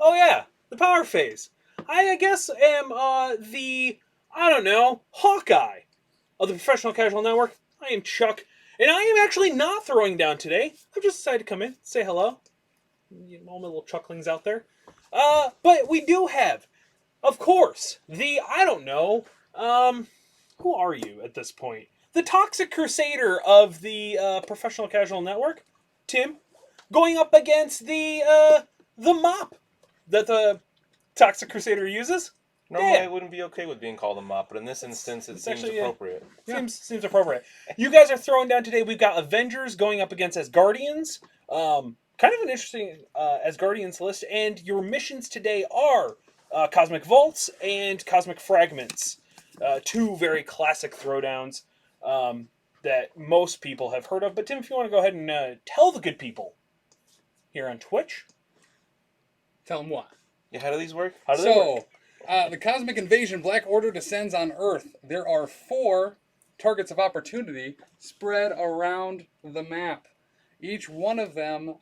Oh yeah, the power phase. I guess am Hawkeye of the Professional Casual Network. I am Chuck, and I am actually not throwing down today. I've just decided to come in, say hello. All my little chucklings out there. But we do have, of course, who are you at this point? The Toxic Crusader of the Professional Casual Network, Tim, going up against the mop that the Toxic Crusader uses. Normally, I wouldn't be okay with being called a mop, but in this instance, it seems actually, appropriate. Seems appropriate. You guys are throwing down today. We've got Avengers going up against Asgardians. Kind of an interesting Asgardians list, and your missions today are Cosmic Vaults and Cosmic Fragments. Two very classic throwdowns that most people have heard of. But Tim, if you want to go ahead and tell the good people here on Twitch. Tell them what? Yeah, how do these work? How do they work? The Cosmic Invasion Black Order descends on Earth. There are 4 targets of opportunity spread around the map. Each one of them,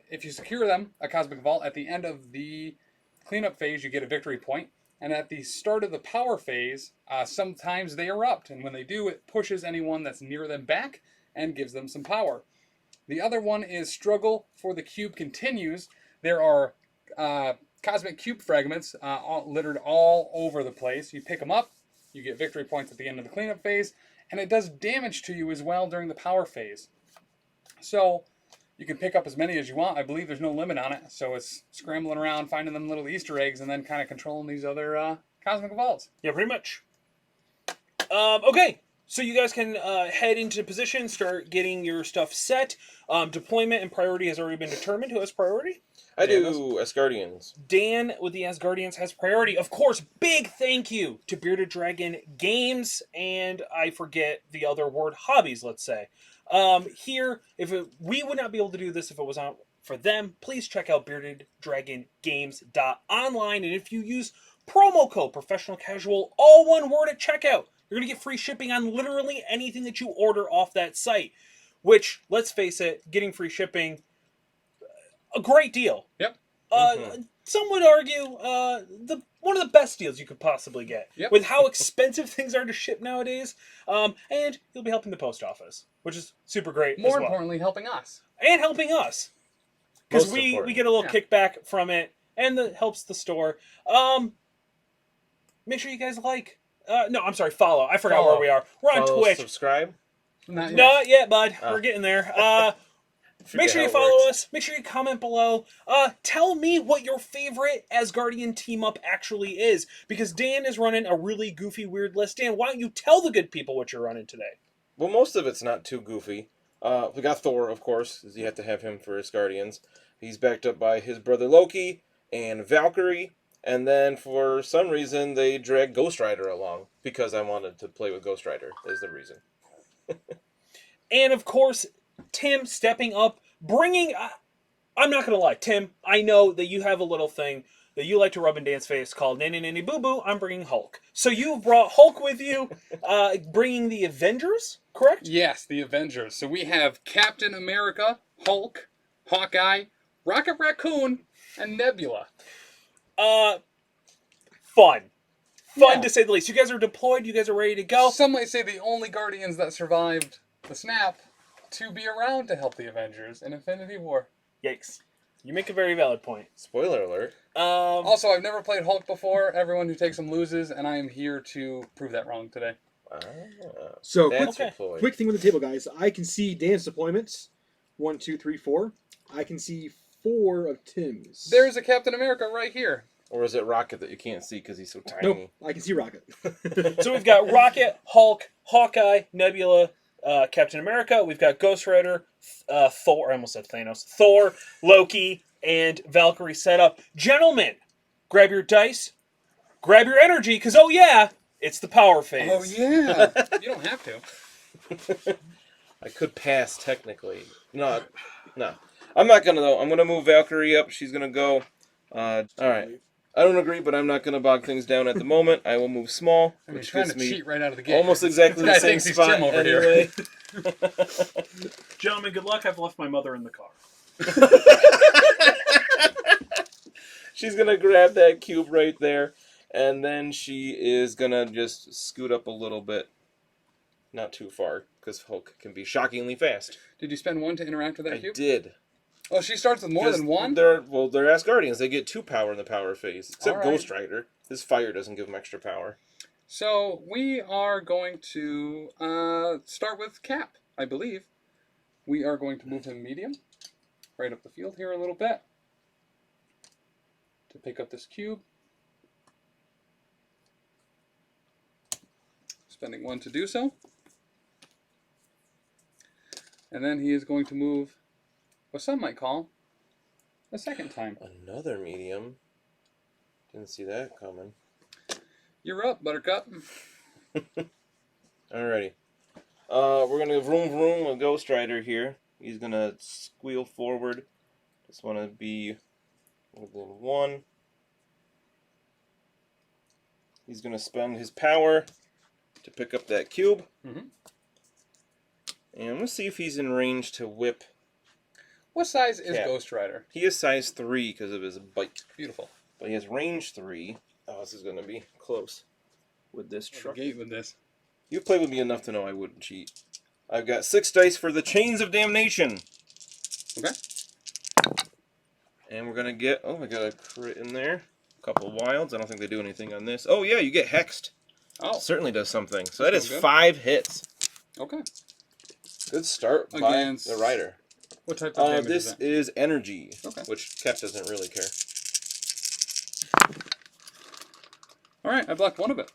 if you secure them, a Cosmic Vault, at the end of the cleanup phase, you get a victory point. And at the start of the power phase, sometimes they erupt. And when they do, it pushes anyone that's near them back and gives them some power. The other one is Struggle for the Cube Continues. There are Cosmic Cube Fragments littered all over the place. You pick them up, you get victory points at the end of the cleanup phase, and it does damage to you as well during the power phase. So you can pick up as many as you want. I believe there's no limit on it, so it's scrambling around, finding them little Easter eggs, and then kind of controlling these other Cosmic Vaults. Yeah, pretty much. Okay, so you guys can head into position, start getting your stuff set. Deployment and priority has already been determined. Who has priority? I do Asgardians. Dan with the Asgardians has priority. Of course, big thank you to Bearded Dragon Games, and I forget the other word, hobbies, let's say. We would not be able to do this if it was not for them. Please check out beardeddragongames.online, and if you use promo code Professional Casual, all one word at checkout, you're going to get free shipping on literally anything that you order off that site. Which, let's face it, getting free shipping, a great deal. Yep. Some would argue one of the best deals you could possibly get. Yep. With how expensive things are to ship nowadays. And you'll be helping the post office, which is super great. More importantly, helping us. And helping us. Because we get a little kickback from it, and that helps the store. Make sure you guys follow. I forgot where we are. We're on Twitch. Subscribe? Not yet, bud. We're getting there. Make sure you follow us. Make sure you comment below. Tell me what your favorite Asgardian team-up actually is. Because Dan is running a really goofy, weird list. Dan, why don't you tell the good people what you're running today? Well, most of it's not too goofy. We got Thor, of course, because you have to have him for Asgardians. He's backed up by his brother Loki and Valkyrie. And then, for some reason, they dragged Ghost Rider along. Because I wanted to play with Ghost Rider, is the reason. And, of course, Tim stepping up, bringing... I'm not going to lie, Tim, I know that you have a little thing that you like to rub in Dan's face called Nanny Nanny Boo Boo. I'm bringing Hulk. So you've brought Hulk with you, bringing the Avengers, correct? Yes, the Avengers. So we have Captain America, Hulk, Hawkeye, Rocket Raccoon, and Nebula. Fun, to say the least. You guys are deployed. You guys are ready to go. Some might say the only Guardians that survived the snap to be around to help the Avengers in Infinity War. Yikes. You make a very valid point. Spoiler alert. Also, I've never played Hulk before. Everyone who takes him loses, and I am here to prove that wrong today. So, quick thing with the table, guys. I can see Dan's deployments. 1, 2, 3, 4. I can see 4 of Tim's. There's a Captain America right here. Or is it Rocket that you can't see because he's so tiny? Nope, I can see Rocket. So we've got Rocket, Hulk, Hawkeye, Nebula, Captain America. We've got Ghost Rider, Thor. I almost said Thanos. Thor, Loki, and Valkyrie set up. Gentlemen, grab your dice, grab your energy, because, oh yeah, it's the power phase. Oh yeah. You don't have to. I could pass, technically. No. I'm not going to, though. I'm going to move Valkyrie up. She's going to go. Alright. I don't agree, but I'm not going to bog things down at the moment. I will move small, which trying gives to me cheat right out of the gate. almost exactly the same spot over anyway. Gentlemen, good luck. I've left my mother in the car. She's gonna grab that cube right there, and then she is gonna just scoot up a little bit. Not too far, because Hulk can be shockingly fast. Did you spend 1 to interact with that I cube? did. Oh, she starts with more than 1? They're Asgardians. They get 2 power in the power phase. Except All right. Ghost Rider. His fire doesn't give him extra power. So we are going to start with Cap, I believe. We are going to move him medium, right up the field here a little bit, to pick up this cube. Spending 1 to do so. And then he is going to move what some might call a second time. Another medium. Didn't see that coming. You're up, Buttercup. Alrighty. We're gonna vroom vroom with Ghost Rider here. He's gonna squeal forward. Just wanna be within 1. He's gonna spend his power to pick up that cube. Mm-hmm. And let's see if he's in range to whip. What size is Cap. Ghost Rider? He is size 3 because of his bite. Beautiful. But he has range 3. Oh, this is going to be close with this truck. Gate with this. You've played with me enough to know I wouldn't cheat. I've got 6 dice for the Chains of Damnation. Okay. And we're going to get... Oh, I got a crit in there. A couple wilds. I don't think they do anything on this. Oh, yeah, you get hexed. Oh. Certainly does something. So that is Good. 5 hits. Okay. Good start Against by the Rider. What type of damage This is that? is energy, Okay. which Cap doesn't really care. All right, I blocked 1 of it.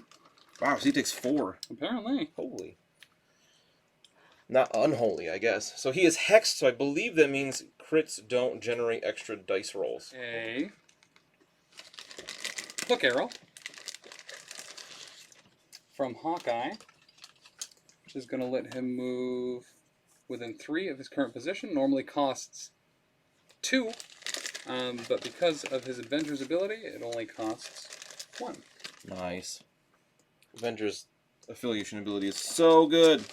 Wow, so he takes 4. Apparently. Holy. Not unholy, I guess. So he is hexed, so I believe that means crits don't generate extra dice rolls. A hook arrow from Hawkeye, which is going to let him move within 3 of his current position. Normally costs 2, but because of his Avengers ability, it only costs 1. Nice. Avengers affiliation ability is so good.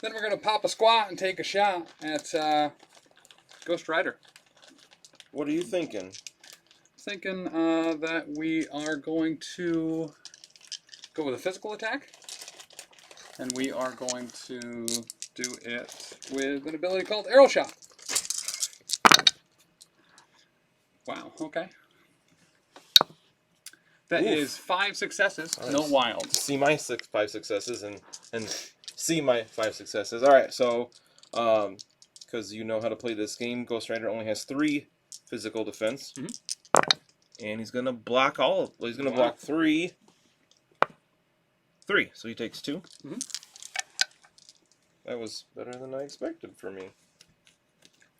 Then we're going to pop a squat and take a shot at Ghost Rider. What are you thinking? Thinking that we are going to go with a physical attack. And we are going to do it with an ability called Arrow Shot. Wow, okay. That Oof. is 5 successes, Nice. no wild. See my 5 successes and see my 5 successes. All right, so because you know how to play this game, Ghost Rider only has 3 physical defense, and he's gonna block all. He's gonna block 3. 3, so he takes 2. That was better than I expected for me.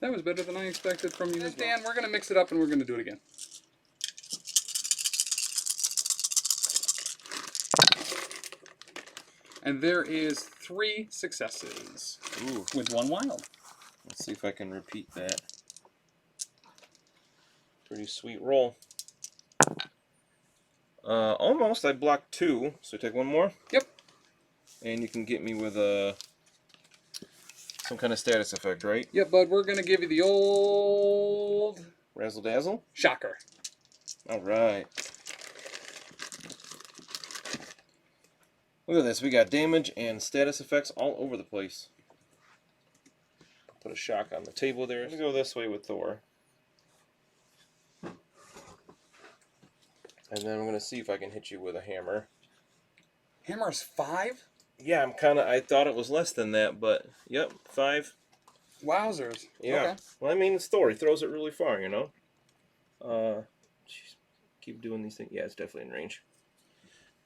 That was better than I expected from you as well. Dan, we're going to mix it up and we're going to do it again. And there is 3 successes. Ooh. With 1 wild. Let's see if I can repeat that. Pretty sweet roll. Almost. I blocked 2, so take 1 more. Yep. And you can get me with some kind of status effect, right? Yep, bud. We're going to give you the old Razzle dazzle. shocker. All right. Look at this. We got damage and status effects all over the place. Put a shock on the table there. Let's go this way with Thor. And then I'm going to see if I can hit you with a hammer. Hammer's 5? Yeah, I thought it was less than that, but yep, 5. Wowzers. Yeah. Okay. Well, I mean, it's Thor. He throws it really far, you know? Jeez. Keep doing these things. Yeah, it's definitely in range.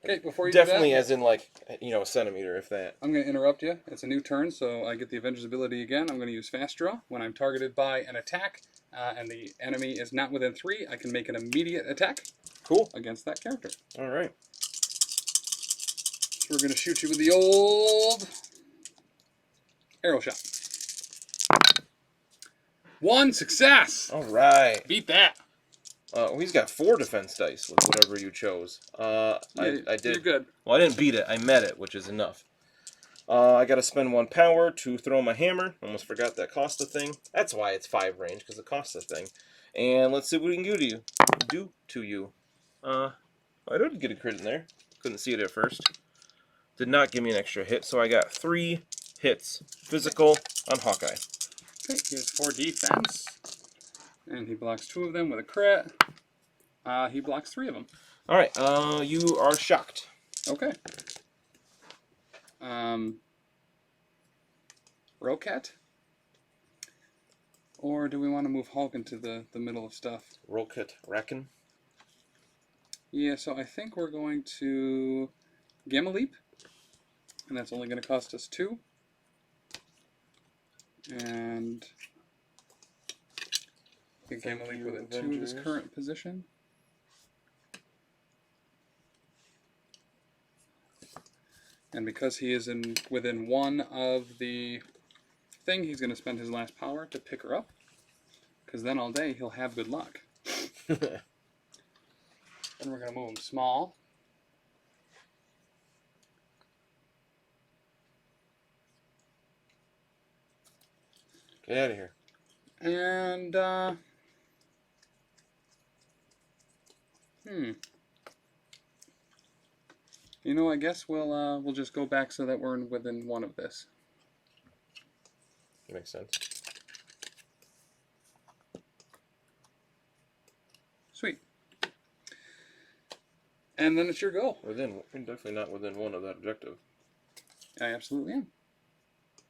Okay, before you Definitely do that, as in, like, a centimeter, if that. I'm going to interrupt you. It's a new turn, so I get the Avengers ability again. I'm going to use Fast Draw. When I'm targeted by an attack and the enemy is not within 3, I can make an immediate attack Cool. against that character. All right. So we're going to shoot you with the old arrow shot. 1 success! All right. Beat that. He's got 4 defense dice with whatever you chose. I You're did. good. Well, I didn't beat it. I met it, which is enough. I got to spend 1 power to throw my hammer. Almost forgot that cost a thing. That's why it's 5 range, because it costs a thing. And let's see what we can do to you. I did get a crit in there. Couldn't see it at first. Did not give me an extra hit, so I got 3 hits physical on Hawkeye. Okay, he has 4 defense. And he blocks 2 of them with a crit. He blocks 3 of them. Alright, you are shocked. Okay. Rokat? Or do we want to move Hulk into the middle of stuff? Rokat Racken. Yeah, so I think we're going to Gamma Leap. And that's only going to cost us 2. And Gamma Leap with a 2 in his current position. And because he is within 1 of the thing, he's going to spend his last power to pick her up. Because then all day he'll have good luck. Then we're going to move him small. Get out of here. And, you know, I guess we'll just go back so that we're within 1 of this. Makes sense. Sweet. And then it's your go. We're definitely not within 1 of that objective. I absolutely am.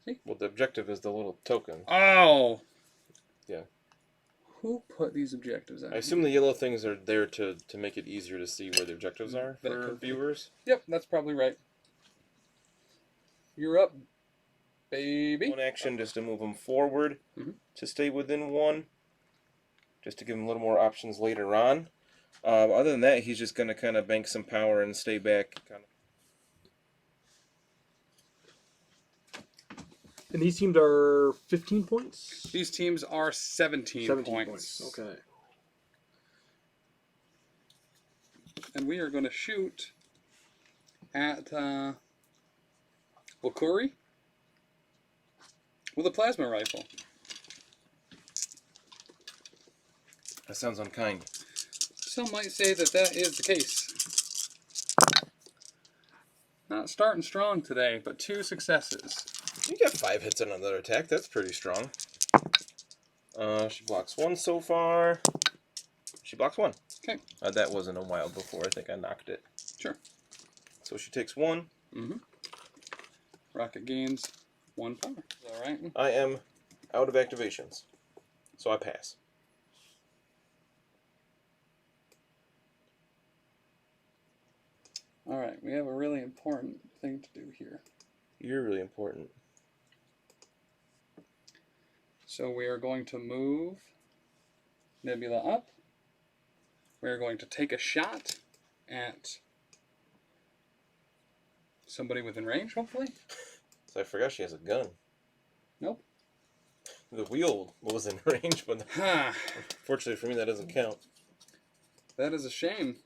See? Well, the objective is the little token. Oh! Yeah. Who put these objectives out? I assume the yellow things are there to make it easier to see where the objectives are That for could be. viewers. Yep, that's probably right. You're up, baby. 1 action just to move them forward to stay within 1. Just to give him a little more options later on. Other than that, he's just going to kind of bank some power and stay back. And these teams are 15 points? These teams are 17 points. Okay. And we are going to shoot at Valkyrie with a plasma rifle. That sounds unkind. Some might say that that is the case. Not starting strong today, but 2 successes. You got 5 hits on another attack. That's pretty strong. She blocks 1 so far. She blocks 1. Okay. That wasn't a while before. I think I knocked it. Sure. So she takes 1. Rocket gains 1 power. All right. I am out of activations. So I pass. All right. We have a really important thing to do here. You're really important. So we are going to move Nebula up. We are going to take a shot at somebody within range, hopefully. So I forgot she has a gun. Nope. The wheel was in range, but unfortunately for me that doesn't count. That is a shame.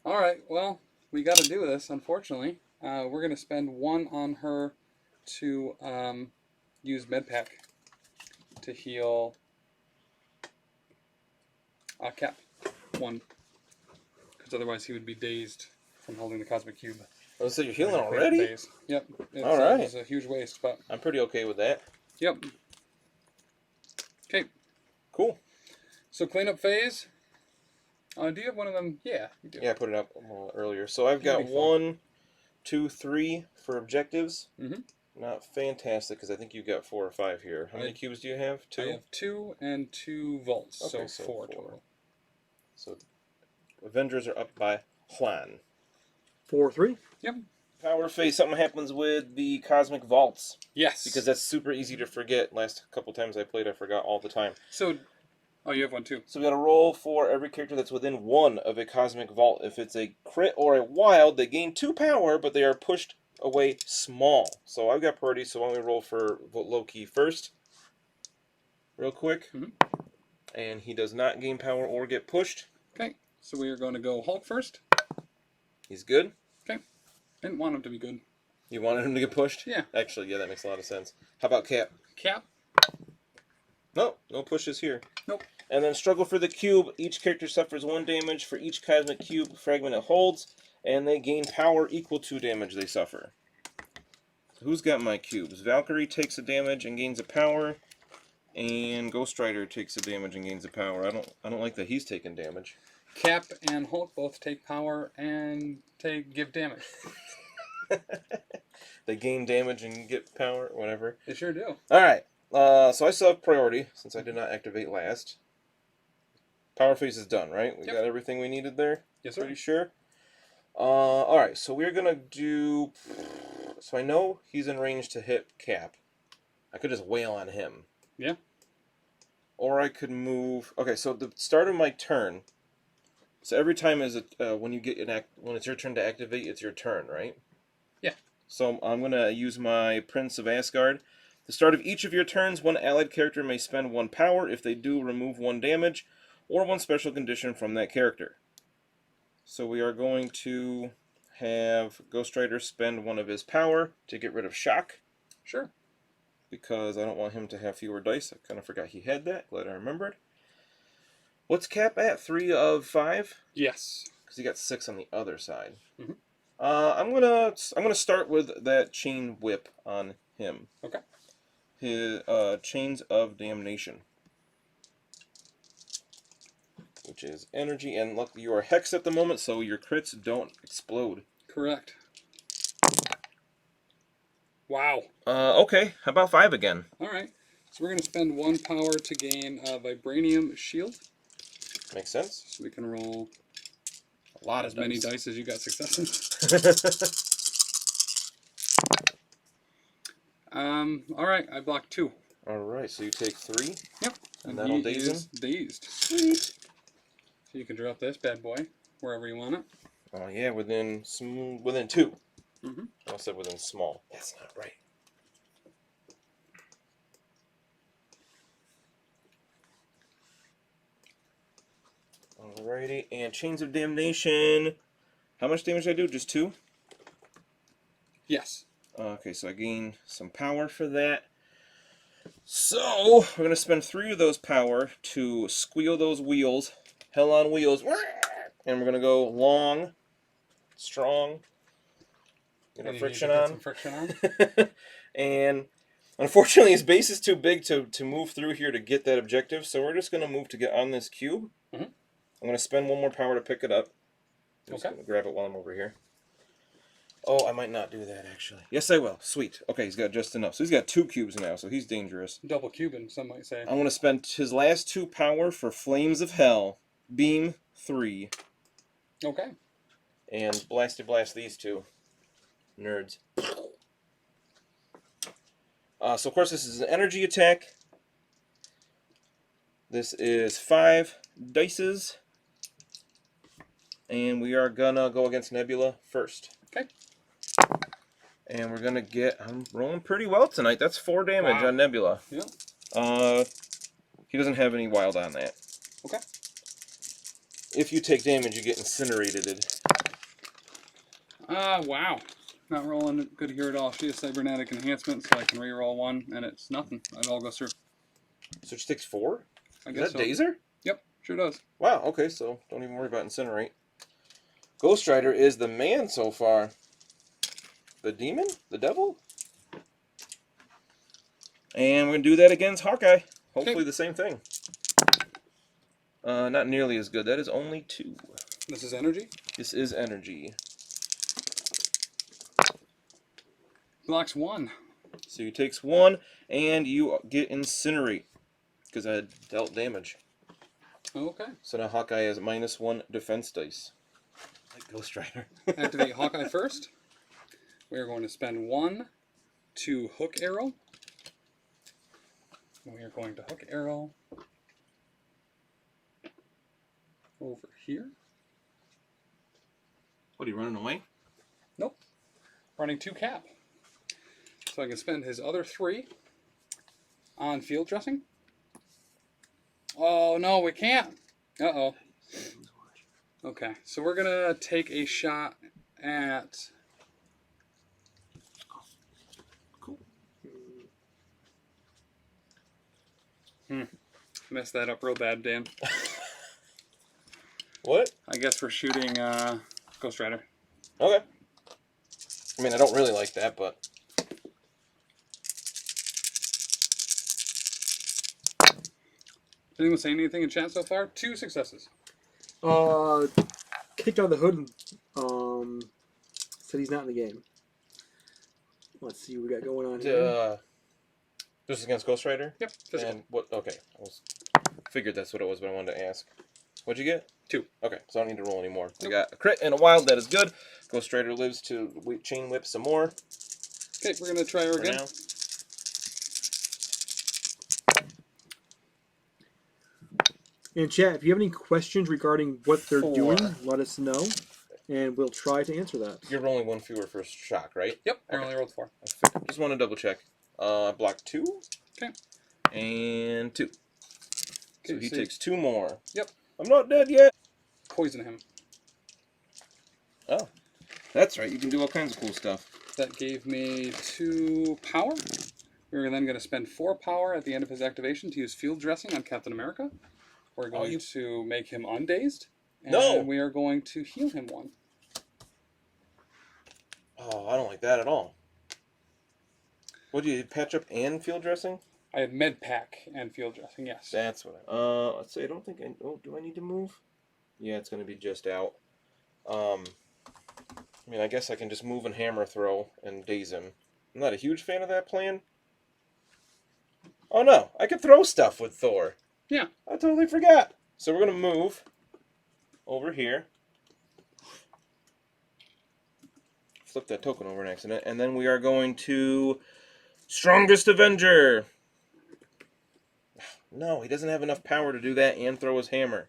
Alright, well, we got to do this, unfortunately. We're going to spend 1 on her to use Medpack to heal Cap 1. Because otherwise he would be dazed from holding the Cosmic Cube. Oh, so you're healing already? Yep. All right. It's a huge waste, but... I'm pretty okay with that. Yep. Okay. Cool. So cleanup phase. Do you have one of them? Yeah, you do. Yeah, I put it up earlier. So I've got 1, 2, 3 for objectives. Not fantastic, because I think you got 4 or 5 here. How many cubes do you have? 2? I have 2 and 2 volts, Okay, so 4 total. So Avengers are up by Juan. 4-3? Yep. Power phase, something happens with the Cosmic Vaults. Yes. Because that's super easy to forget. Last couple times I played, I forgot all the time. So, oh, you have one too. So we got to roll for every character that's within 1 of a Cosmic Vault. If it's a crit or a wild, they gain 2 power, but they are pushed away small. So I've got priority, so why don't we roll for Loki first? Real quick. And he does not gain power or get pushed. Okay, so we are going to go Hulk first. He's good. Okay. Didn't want him to be good. You wanted him to get pushed? Yeah. Actually, yeah, that makes a lot of sense. How about Cap? Cap. No, no pushes here. Nope. And then struggle for the cube. Each character suffers 1 damage for each cosmic cube fragment it holds, and they gain power equal to damage they suffer. So who's got my cubes? Valkyrie takes a damage and gains a power, and Ghost Rider takes a damage and gains a power. I don't like that he's taking damage. Cap and Hulk both take power and give damage. They gain damage and get power, whatever. They sure do. All right. So I still have priority since I did not activate last. Power phase is done, right? We got everything we needed there? Yes, sir. Pretty sure? Alright, so we're going to do... So I know he's in range to hit Cap. I could just wail on him. Yeah. Or I could move... Okay, so the start of my turn... So every time when it's your turn to activate, it's your turn, right? Yeah. So I'm going to use my Prince of Asgard. The start of each of your turns, one allied character may spend 1 power. If they do, remove 1 damage or 1 special condition from that character. So we are going to have Ghost Rider spend 1 of his power to get rid of shock. Sure. Because I don't want him to have fewer dice. I kind of forgot he had that. Glad I remembered. What's Cap at? 3 of 5? Yes. Because he got 6 on the other side. Mm-hmm. I'm gonna start with that chain whip on him. Okay. His Chains of Damnation, which is energy, and look, you are hexed at the moment, so your crits don't explode. Correct. Wow. Okay, how about 5 again? All right. So we're going to spend 1 power to gain a Vibranium Shield. Makes sense. So we can roll A lot as of many dice. dice as you got successes. All right. I blocked 2. All right, so you take 3. Yep. And that'll he daze him? is dazed. Sweet. So you can drop this bad boy wherever you want it. Oh yeah, within 2. Mm-hmm. I said within small. That's not right. Alrighty, and Chains of Damnation. How much damage did I do? Just 2? Yes. Okay, so I gain some power for that. So, we're going to spend 3 of those power to squeal those wheels. Hell on wheels. And we're going to go long, strong. Get our And you need friction to get on. some friction on. And unfortunately, his base is too big to move through here to get that objective. So we're just going to move to get on this cube. Mm-hmm. I'm going to spend 1 more power to pick it up. I'm just going to grab it while I'm over here. Oh, I might not do that, actually. Yes, I will. Sweet. Okay, he's got just enough. So he's got 2 cubes now, so he's dangerous. Double Cuban, some might say. I'm going to spend his last 2 power for Flames of Hell. Beam 3. Okay. And Blasty Blast these 2. Nerds. So, of course, this is an energy attack. This is 5 dices. And we are going to go against Nebula first. Okay. And we're going to get... I'm rolling pretty well tonight. That's 4 damage on Nebula. Yeah. He doesn't have any wild on that. Okay. If you take damage, you get incinerated. Wow. Not rolling good here at all. She has cybernetic enhancement, so I can reroll 1, and it's nothing. It all goes through. So she takes 4? I Is guess that so. Dazer? Yep, sure does. Wow, okay, so don't even worry about Incinerate. Ghost Rider is the man so far. The demon? The devil? And we're going to do that against Hawkeye. Hopefully the same thing. Not nearly as good. That is only 2. This is energy. This is energy. Blocks 1. So he takes 1, and you get Incinerate. Because I had dealt damage. Okay. So now Hawkeye has -1 defense dice. Like Ghost Rider. Activate Hawkeye first. We are going to spend 1 to hook arrow. We are going to hook arrow over here. What, are you running away? Nope. Running 2 cap. So I can spend his other 3 on field dressing. Oh, no, we can't. Uh-oh. Okay, so we're going to take a shot at Messed that up real bad, Dan. What? I guess we're shooting Ghost Rider. Okay. I mean, I don't really like that, but... Anyone saying anything in chat so far? 2 successes. Kicked out of the hood and said he's not in the game. Let's see what we got going on here. This is against Ghost Rider? Yep. Physical. And what? Okay. Figured that's what it was, but I wanted to ask. What'd you get? 2. Okay, so I don't need to roll anymore. Nope. I got a crit and a wild. That is good. Ghost Rider lives to chain whip some more. Okay, we're going to try her For again. now. In chat, if you have any questions regarding what they're 4. doing, let us know, and we'll try to answer that. You're rolling 1 fewer for shock, right? Yep, I Okay. only rolled 4. Just want to double check. Block 2. Okay. And 2. So Okay, he so takes 2 more. Yep. I'm not dead yet. Poison him. Oh, that's right. You can do all kinds of cool stuff. That gave me 2 power. We're then going to spend 4 power at the end of his activation to use field dressing on Captain America. We're going to make him undazed. And No! we are going to heal him 1. Oh, I don't like that at all. What do you patch up and field dressing? I had med pack and field dressing, yes. That's what let's see. I don't think do I need to move? Yeah, it's going to be just out. I mean, I guess I can just move and hammer throw and daze him. I'm not a huge fan of that plan. Oh no, I can throw stuff with Thor. Yeah. I totally forgot. So we're going to move over here. Flip that token over an accident. And then we are going to Strongest Avenger. No, he doesn't have enough power to do that and throw his hammer.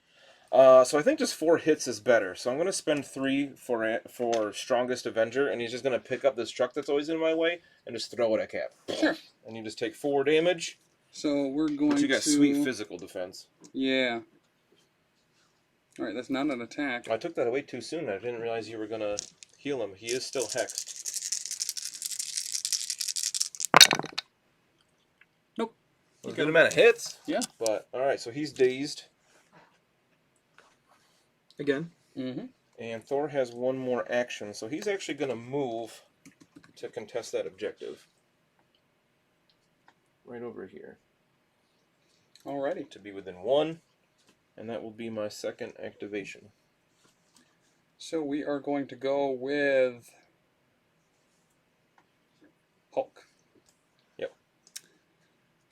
So I think just 4 hits is better. So I'm going to spend 3 for Strongest Avenger, and he's just going to pick up this truck that's always in my way and just throw it at Cap. Sure. And you just take 4 damage. So we're going But you got to... sweet physical defense. Yeah. Alright, that's not an attack. I took that away too soon. I didn't realize you were going to heal him. He is still hexed. Nope. A good amount of hits. Yeah. But, alright, so he's dazed. Again. Mm-hmm. And Thor has 1 more action, so he's actually going to move to contest that objective. Right over here. Alrighty. To be within 1, and that will be my second activation. So we are going to go with Hulk. Yep.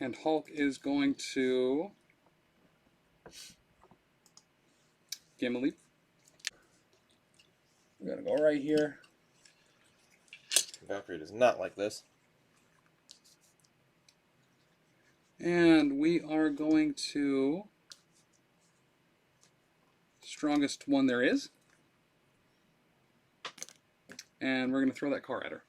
And Hulk is going to Gamma Leap. We're going to go right here. Valkyrie does not like this. And we are going to strongest one there is. And we're going to throw that car at her.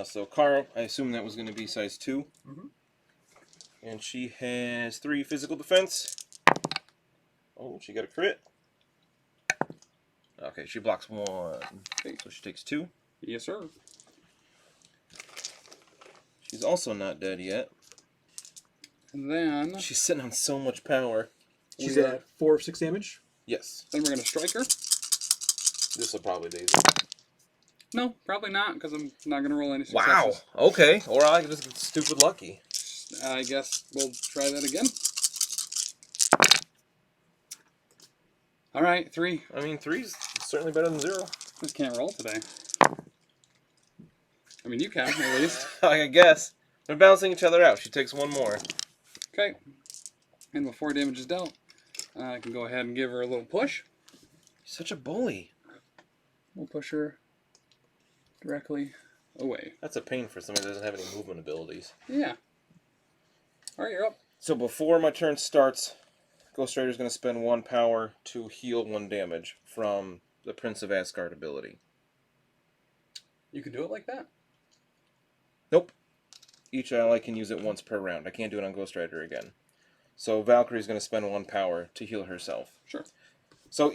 So Carl, I assume that was going to be size 2. Mhm. And she has 3 physical defense. Oh, she got a crit. Okay, she blocks 1. Okay. So she takes 2. Yes, sir. She's also not dead yet. And then, She's sitting on so much power. She's We are- at 4 of 6 damage. Yes. then we're going to strike her. This will probably daze No, probably not, because I'm not going to roll any her. Wow. successes. Okay. Or I can just get stupid lucky. I guess we'll try that again. All right, 3. I mean, 3's certainly better than 0. Just can't roll today. I mean, you can, at least. I guess. They're balancing each other out. She takes 1 more. Okay. And before damage is dealt, I can go ahead and give her a little push. Such a bully. We'll push her directly away. That's a pain for somebody that doesn't have any movement abilities. Yeah. All right, you're up. So before my turn starts, Ghost Rider's going to spend 1 power to heal 1 damage from the Prince of Asgard ability. You can do it like that? Nope. Each ally can use it once per round. I can't do it on Ghost Rider again. So Valkyrie's going to spend 1 power to heal herself. Sure. So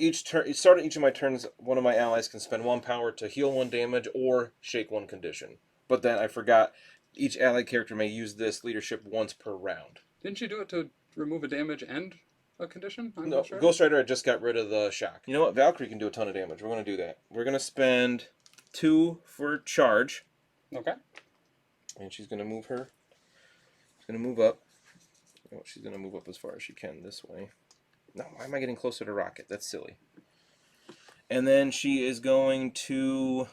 starting each of my turns, one of my allies can spend 1 power to heal 1 damage or shake 1 condition. But then I forgot, each allied character may use this leadership once per round. Didn't you do it to remove a damage and a condition on No, Ghost Rider? Ghost Rider, I just got rid of the shock. You know what? Valkyrie can do a ton of damage. We're going to do that. We're going to spend 2 for charge. Okay. And she's going to move her. She's going to move up. Oh, she's going to move up as far as she can this way. No, why am I getting closer to Rocket? That's silly. And then she is going to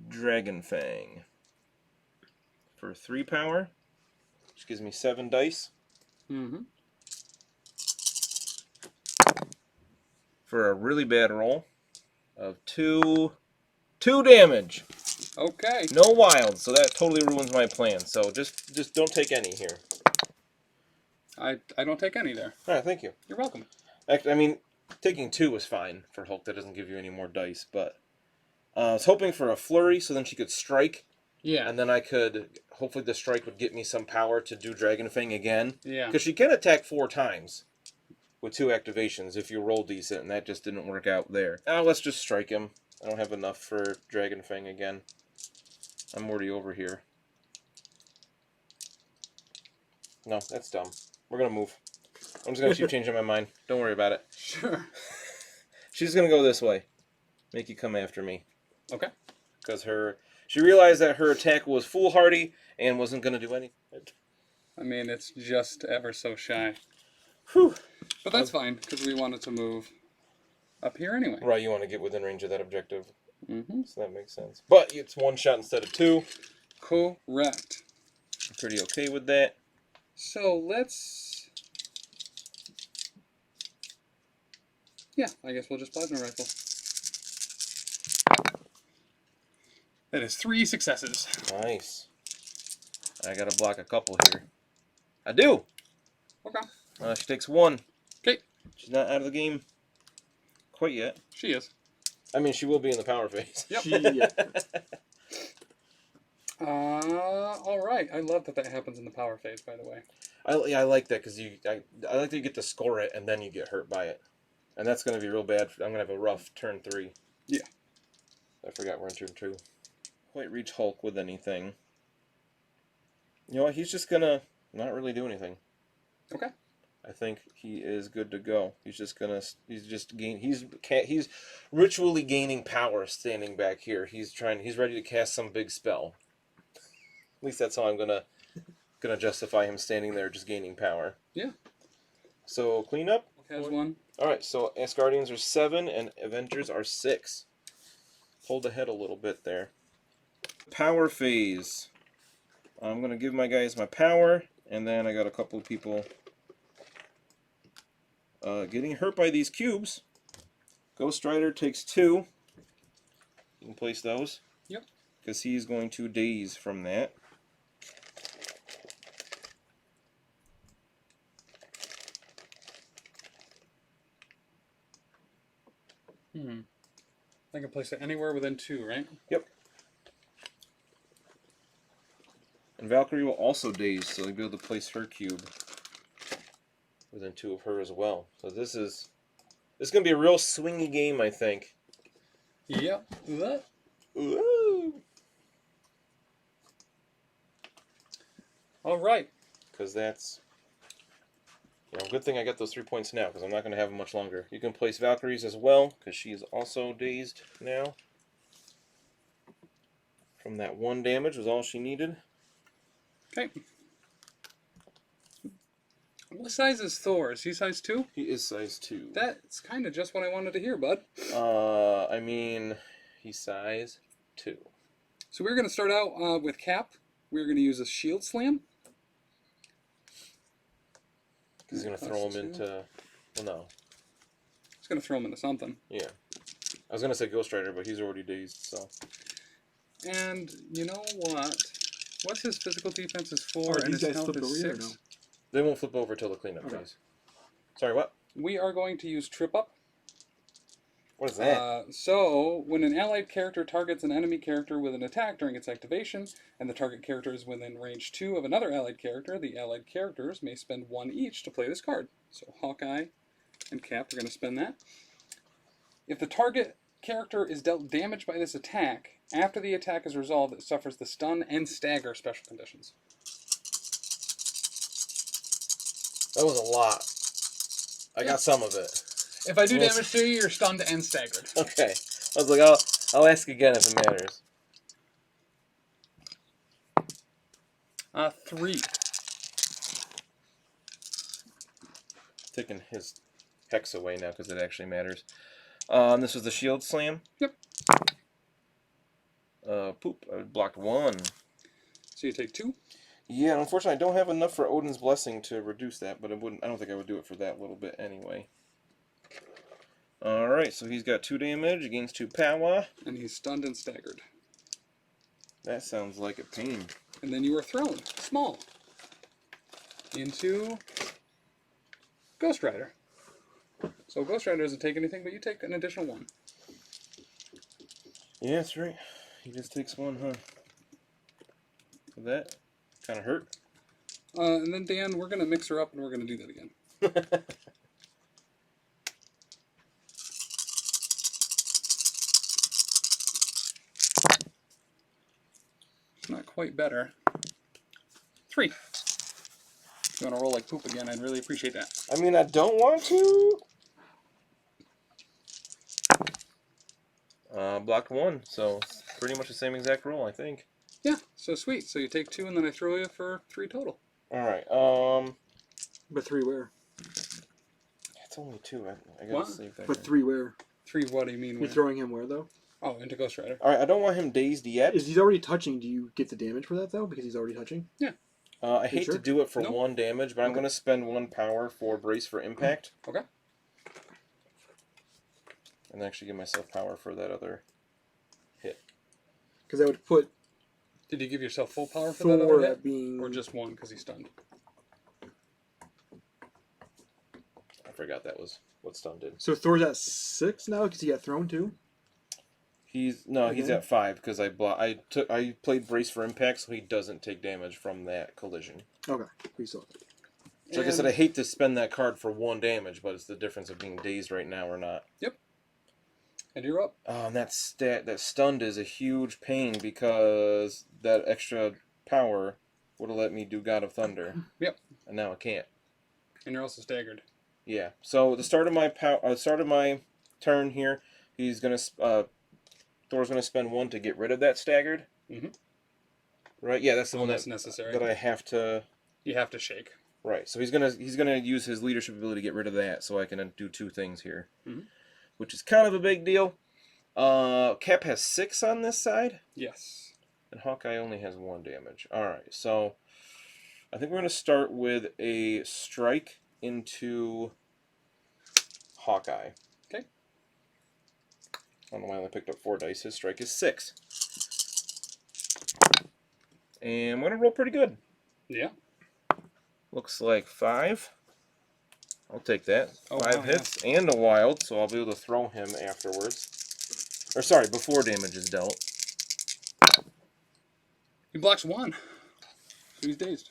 Dragon Fang for 3 power, which gives me 7 dice. Mm-hmm. For a really bad roll of 2 damage. Okay. No wild, so that totally ruins my plan. So just don't take any here. I don't take any there. All right, thank you. You're welcome. Actually, I mean, taking 2 was fine for Hulk. That doesn't give you any more dice, but I was hoping for a flurry so then she could strike, Yeah. and then I could, hopefully the strike would get me some power to do Dragon Fang again. Yeah. Because she can attack 4 times with 2 activations if you roll decent, and that just didn't work out there. Let's just strike him. I don't have enough for Dragon Fang again. I'm already over here. No, that's dumb. We're going to move. I'm just going to keep changing my mind. Don't worry about it. Sure. She's going to go this way. Make you come after me. Okay. Because she realized that her attack was foolhardy and wasn't going to do anything. I mean, it's just ever so shy. Whew. But that's fine, because we wanted to move up here anyway. Right, you want to get within range of that objective. Mm-hmm. So that makes sense. But it's 1 shot instead of 2. Correct. I'm pretty okay with that. So let's... Yeah, I guess we'll just plasma rifle. That is 3 successes. Nice. I got to block a couple here. I do! Okay. She takes 1. Okay. She's not out of the game quite yet. She is. I mean, she will be in the power phase. Yep. All right. I love that happens in the power phase, by the way. I like that because I like that you get to score it and then you get hurt by it. And that's going to be real bad. I'm going to have a rough turn 3. Yeah. I forgot we're in turn 2. Quite reach Hulk with anything. You know what? He's just going to not really do anything. Okay. I think he is good to go. He's ritually gaining power standing back here. He's ready to cast some big spell. At least that's how I'm gonna justify him standing there just gaining power. Yeah. So clean up. Has 1. Alright, so Asgardians are 7 and Avengers are 6. Pulled ahead a little bit there. Power phase. I'm gonna give my guys my power, and then I got a couple of people getting hurt by these cubes. Ghost Rider takes 2. You can place those. Yep. Because he's going to daze from that. I can place it anywhere within 2, right? Yep. And Valkyrie will also daze, so you'll be able to place her cube within 2 of her as well. So this is going to be a real swingy game, I think. Yep. Ooh. All right. Because that's... good thing I got those 3 points now, because I'm not going to have them much longer. You can place Valkyries as well, because she is also dazed now. From that 1 damage was all she needed. Okay. What size is Thor? Is he size 2? He is size 2. That's kind of just what I wanted to hear, bud. I mean, he's size 2. So we're going to start out with Cap. We're going to use a shield slam. He's going to throw him into... Well, no. He's going to throw him into something. Yeah. I was going to say Ghost Rider, but he's already dazed, so... And you know what? What's his physical defense is 4 Are and these his guys health flipped is over here or 6. no? They won't flip over till the cleanup Okay. phase. Sorry, what? We are going to use Trip Up. What is that? So, when an allied character targets an enemy character with an attack during its activation, and the target character is within range 2 of another allied character, the allied characters may spend 1 each to play this card. So Hawkeye and Cap are going to spend that. If the target character is dealt damage by this attack, After the attack is resolved, it suffers the stun and stagger special conditions. That was a lot. I got some of it. If I do Well, damage to you, you're stunned and staggered. Okay. I was like, I'll ask again if it matters. 3. Taking his hex away now because it actually matters. This was the shield slam. Yep. Poop. I blocked 1. So you take 2. Yeah, unfortunately, I don't have enough for Odin's Blessing to reduce that, but I don't think I would do it for that little bit anyway. Alright, so he's got 2 damage against 2 power. And he's stunned and staggered. That sounds like a pain. And then you are thrown, small, into Ghost Rider. So Ghost Rider doesn't take anything, but you take an additional 1. Yeah, that's right. He just takes 1, huh? That kind of hurt. And then, Dan, we're going to mix her up, and we're going to do that again. It's not quite better. 3. If you want to roll like poop again, I'd really appreciate that. I mean, I don't want to. Blocked 1, so it's pretty much the same exact roll, I think. Yeah, so sweet. So you take 2, and then I throw you for 3 total. Alright, But 3 where? it's only 2. I gotta What? save that. But guy. 3 where? 3, what do you mean? You're Where? throwing him where, though? Oh, into Ghost Rider. Alright, I don't want him dazed yet. Is he's already touching, do you get the damage for that, though? Because he's already touching? I hate sure? to do it for Nope. 1 damage, but I'm Okay. going to spend 1 power for Brace for Impact. Okay. And actually give myself power for that other hit. Because that would put Did you give yourself full power for that other Thor hit? at being... Or just 1 because he's stunned? I forgot that was what stun did. So Thor's at 6 now because he got thrown too? He's Okay. at 5 because I played Brace for Impact, so he doesn't take damage from that collision. Okay, we saw it. So like I said, I hate to spend that card for 1 damage, but it's the difference of being dazed right now or not. And you're up. Oh, and that stunned is a huge pain because that extra power would have let me do God of Thunder. Yep. And now I can't. And you're also staggered. Yeah. So the start of my turn here, he's gonna Thor's gonna spend 1 to get rid of that staggered. Mhm. Right. Yeah, that's the Well, one that's that necessary. that I have to. You have to shake. Right. So he's gonna use his leadership ability to get rid of that, so I can do 2 things here, Mhm. which is kind of a big deal. Cap has 6 on this side, Yes. and Hawkeye only has 1 damage. All right. So I think we're gonna start with a strike into Hawkeye. Okay. I don't know why I only picked up 4 dice. His strike is 6. And I'm going to roll pretty good. Yeah. Looks like 5. I'll take that. Oh, 5 wow, hits and a wild, so I'll be able to throw him afterwards. Or sorry, before damage is dealt. He blocks 1. So he's dazed.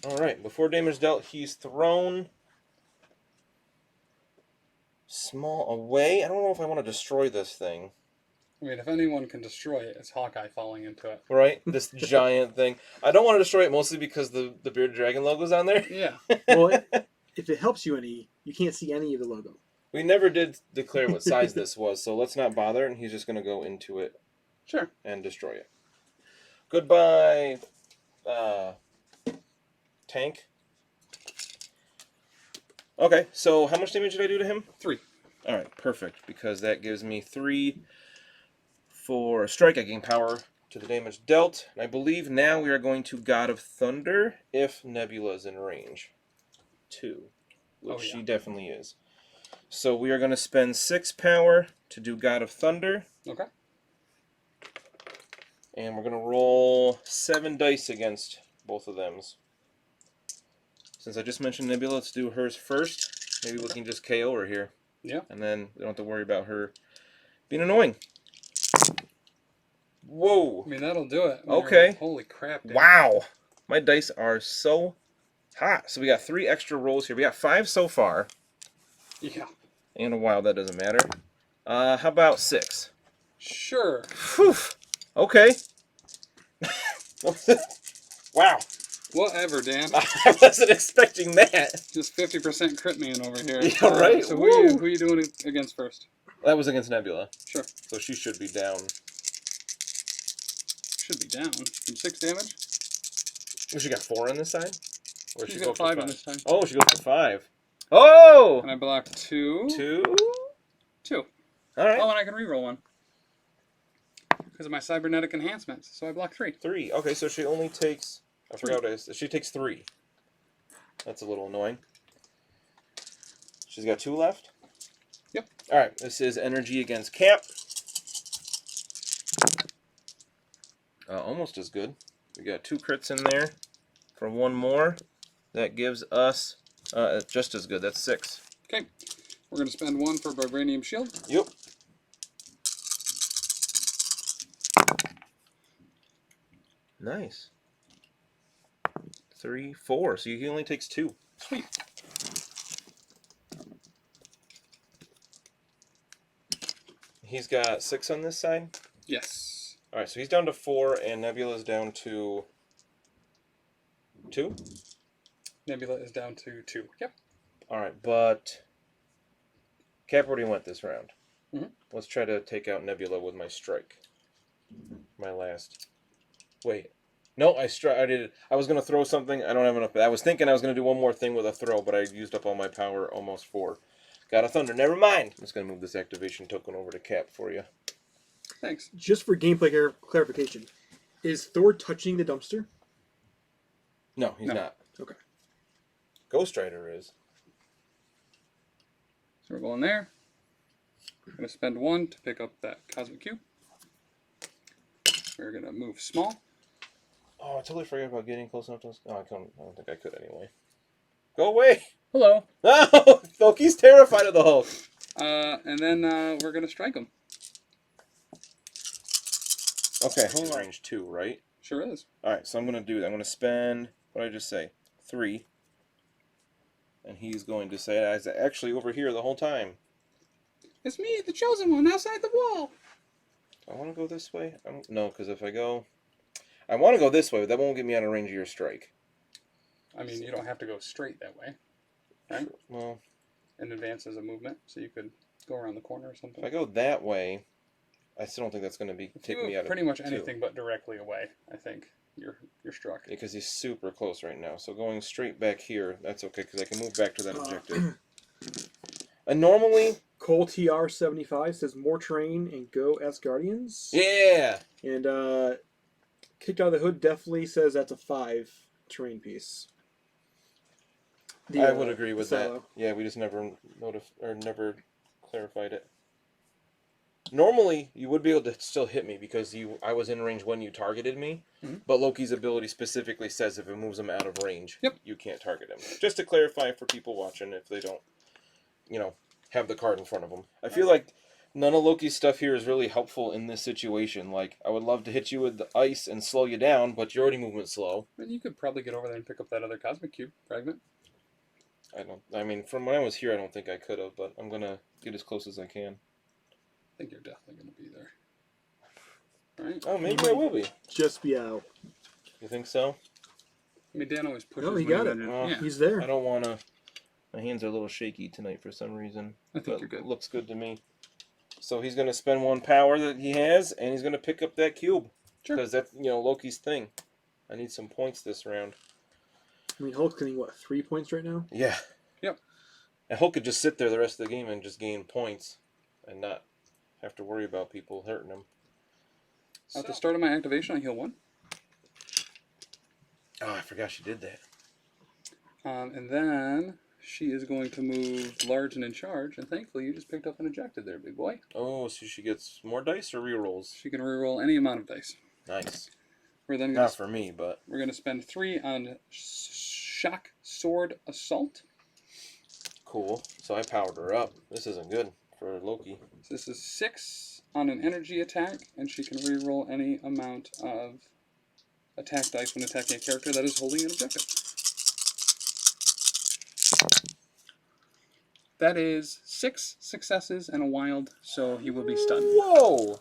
Alright, before damage dealt, he's thrown small away. I don't know if I want to destroy this thing. I mean, if anyone can destroy it, it's Hawkeye falling into it. Right? This giant thing. I don't want to destroy it mostly because the Bearded Dragon logo's on there. Yeah. Well, if it helps you any, you can't see any of the logo. We never did declare what size this was, so let's not bother, and he's just going to go into it Sure. and destroy it. Goodbye, tank. Okay, so how much damage did I do to him? 3. Alright, perfect, because that gives me 3 for a strike. I gain power to the damage dealt. And I believe now we are going to God of Thunder if Nebula is in range. 2, which Oh, yeah. she definitely is. So we are going to spend 6 power to do God of Thunder. Okay. And we're going to roll 7 dice against both of them. Since I just mentioned Nebula, let's do hers first. Maybe we can just KO her here. Yeah. And then we don't have to worry about her being annoying. Whoa. I mean, that'll do it. Okay. Holy crap, dude. Wow. My dice are so hot. So we got 3 extra rolls here. We got 5 so far. Yeah. And a wild, that doesn't matter. How about 6? Sure. Whew. Okay. Wow. Whatever, Dan. I wasn't expecting that. Just 50% crit man over here. Yeah, right? So Woo. who are you doing against first? That was against Nebula. Sure. So she should be down. Should be down from 6 damage. Oh, she got 4 on this side? Or She's she got goes for 5 on this time. Oh, she goes for 5. Oh! And I blocked 2. 2? 2. Alright. Oh, and I can reroll 1. Because of my cybernetic enhancements. So I blocked 3. 3. Okay, so she only takes... I forgot what I said. She takes 3. That's a little annoying. She's got 2 left? Yep. Alright, this is energy against Cap. Almost as good. We got 2 crits in there for 1 more. That gives us just as good. That's 6. Okay. We're going to spend 1 for Vibranium Shield. Yep. Nice. 3, 4. So he only takes 2. Sweet. He's got 6 on this side. Yes. Alright, so he's down to 4, and Nebula's down to 2? Nebula is down to 2. Yep. Alright, but Cap already went this round. Mhm. Let's try to take out Nebula with my strike. My last. Wait. No, I did. I was going to throw something. I don't have enough. I was thinking I was going to do one more thing with a throw, but I used up all my power almost for. Got a thunder. Never mind. I'm just going to move this activation token over to Cap for you. Thanks. Just for gameplay clarification, is Thor touching the dumpster? No, he's No. not. Okay. Ghost Rider is. So we're going there. We're going to spend 1 to pick up that Cosmic Cube. We're going to move small. Oh, I totally forgot about getting close enough to this. Oh, I don't think I could anyway. Go away! Hello. No! Loki's terrified of the Hulk. And then we're going to strike him. Okay, he's range 2, right? Sure is. Alright, so I'm going to do that. I'm going to spend, what did I just say? 3. And he's going to say, I was actually over here the whole time. It's me, the chosen one, outside the wall. Do I want to go this way? No, because if I go... I want to go this way, but that won't get me out of range of your strike. I mean, you don't have to go straight that way, right? Well, In advance as a movement, so you could go around the corner or if something. I go that way, I still don't think that's going to be take me out of pretty much 2. anything but directly away, I think. You're struck. Because he's super close right now. So going straight back here, that's okay, because I can move back to that objective. And normally... Cole TR75 says more terrain and go Asgardians. Yeah! And Kicked Out of the Hood definitely says that's a 5 terrain piece. I would agree with that. silo. Yeah, we just never never clarified it. Normally, you would be able to still hit me because I was in range when you targeted me, but Loki's ability specifically says if it moves him out of range, you can't target him. Just to clarify for people watching if they don't, have the card in front of them. I feel like none of Loki's stuff here is really helpful in this situation. Like, I would love to hit you with the ice and slow you down, but you're already movement slow. And you could probably get over there and pick up that other Cosmic Cube fragment. I mean, from when I was here, I don't think I could have, but I'm going to get as close as I can. I think you're definitely going to be there. Right? Oh, maybe I will be. Just be out. You think so? I mean, Dan always pushes. No, he when got it. yeah. He's there. I don't want to... My hands are a little shaky tonight for some reason. I think but you're good. Looks good to me. So he's going to spend 1 power that he has, and he's going to pick up that cube. Sure. Because that's, Loki's thing. I need some points this round. I mean, Hulk's getting, 3 points right now? Yeah. Yep. And Hulk could just sit there the rest of the game and just gain points and not have to worry about people hurting him. At the start of my activation, I heal 1. Oh, I forgot she did that. And then she is going to move large and in charge, and thankfully you just picked up an ejected there, big boy. Oh, so she gets more dice or rerolls? She can reroll any amount of dice. Nice. We're then Not for me, but... We're going to spend 3 on Shock Sword Assault. Cool. So I powered her up. This isn't good for Loki. So this is 6 on an energy attack, and she can reroll any amount of attack dice when attacking a character that is holding an objective. That is 6 successes and a wild, so he will be stunned. Whoa!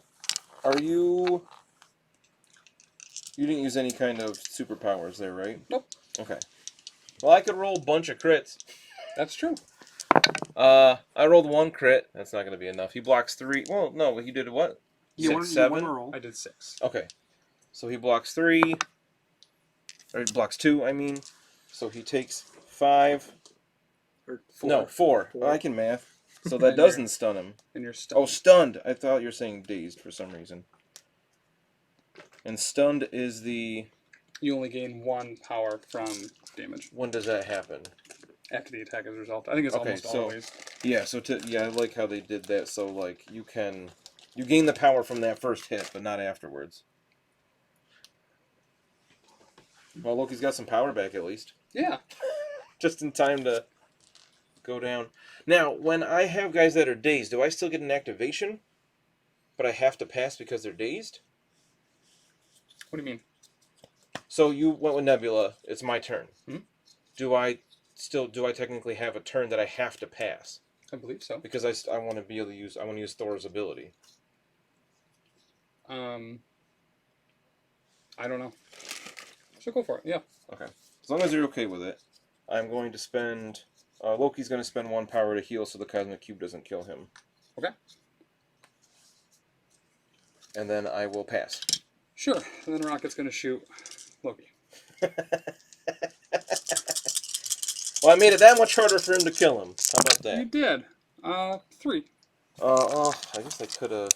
Are you You didn't use any kind of superpowers there, right? Nope. Okay. Well, I could roll a bunch of crits. That's true. I rolled 1 crit. That's not going to be enough. He blocks 3. Well, no, he did what? You 6, want 7? to roll. I did 6. Okay. So he blocks 3. Or he blocks 2, I mean. So he takes 5. Or 4. No, 4. 4. I can math. So that And doesn't you're- stun him. And you're stunned. Oh, stunned. I thought you were saying dazed for some reason. And stunned is the... You only gain 1 power from damage When does that happen? after the attack is resolved. I think it's Okay, almost so- always. Yeah, I like how they did that. So, like, you gain the power from that first hit, but not afterwards. Well, Loki's got some power back at least. Yeah. Just in time to go down. Now, when I have guys that are dazed, do I still get an activation? But I have to pass because they're dazed? What do you mean? So you went with Nebula. It's my turn. Hmm? Do I technically have a turn that I have to pass? I believe so. Because I want to be able to use Thor's ability. I don't know. So go for it. Yeah. Okay. As long as you're okay with it, I'm going to spend... Loki's going to spend 1 power to heal so the Cosmic Cube doesn't kill him. Okay. And then I will pass. Sure. And then Rocket's going to shoot Loki. Well, I made it that much harder for him to kill him. How about You that? did. 3. I guess I could have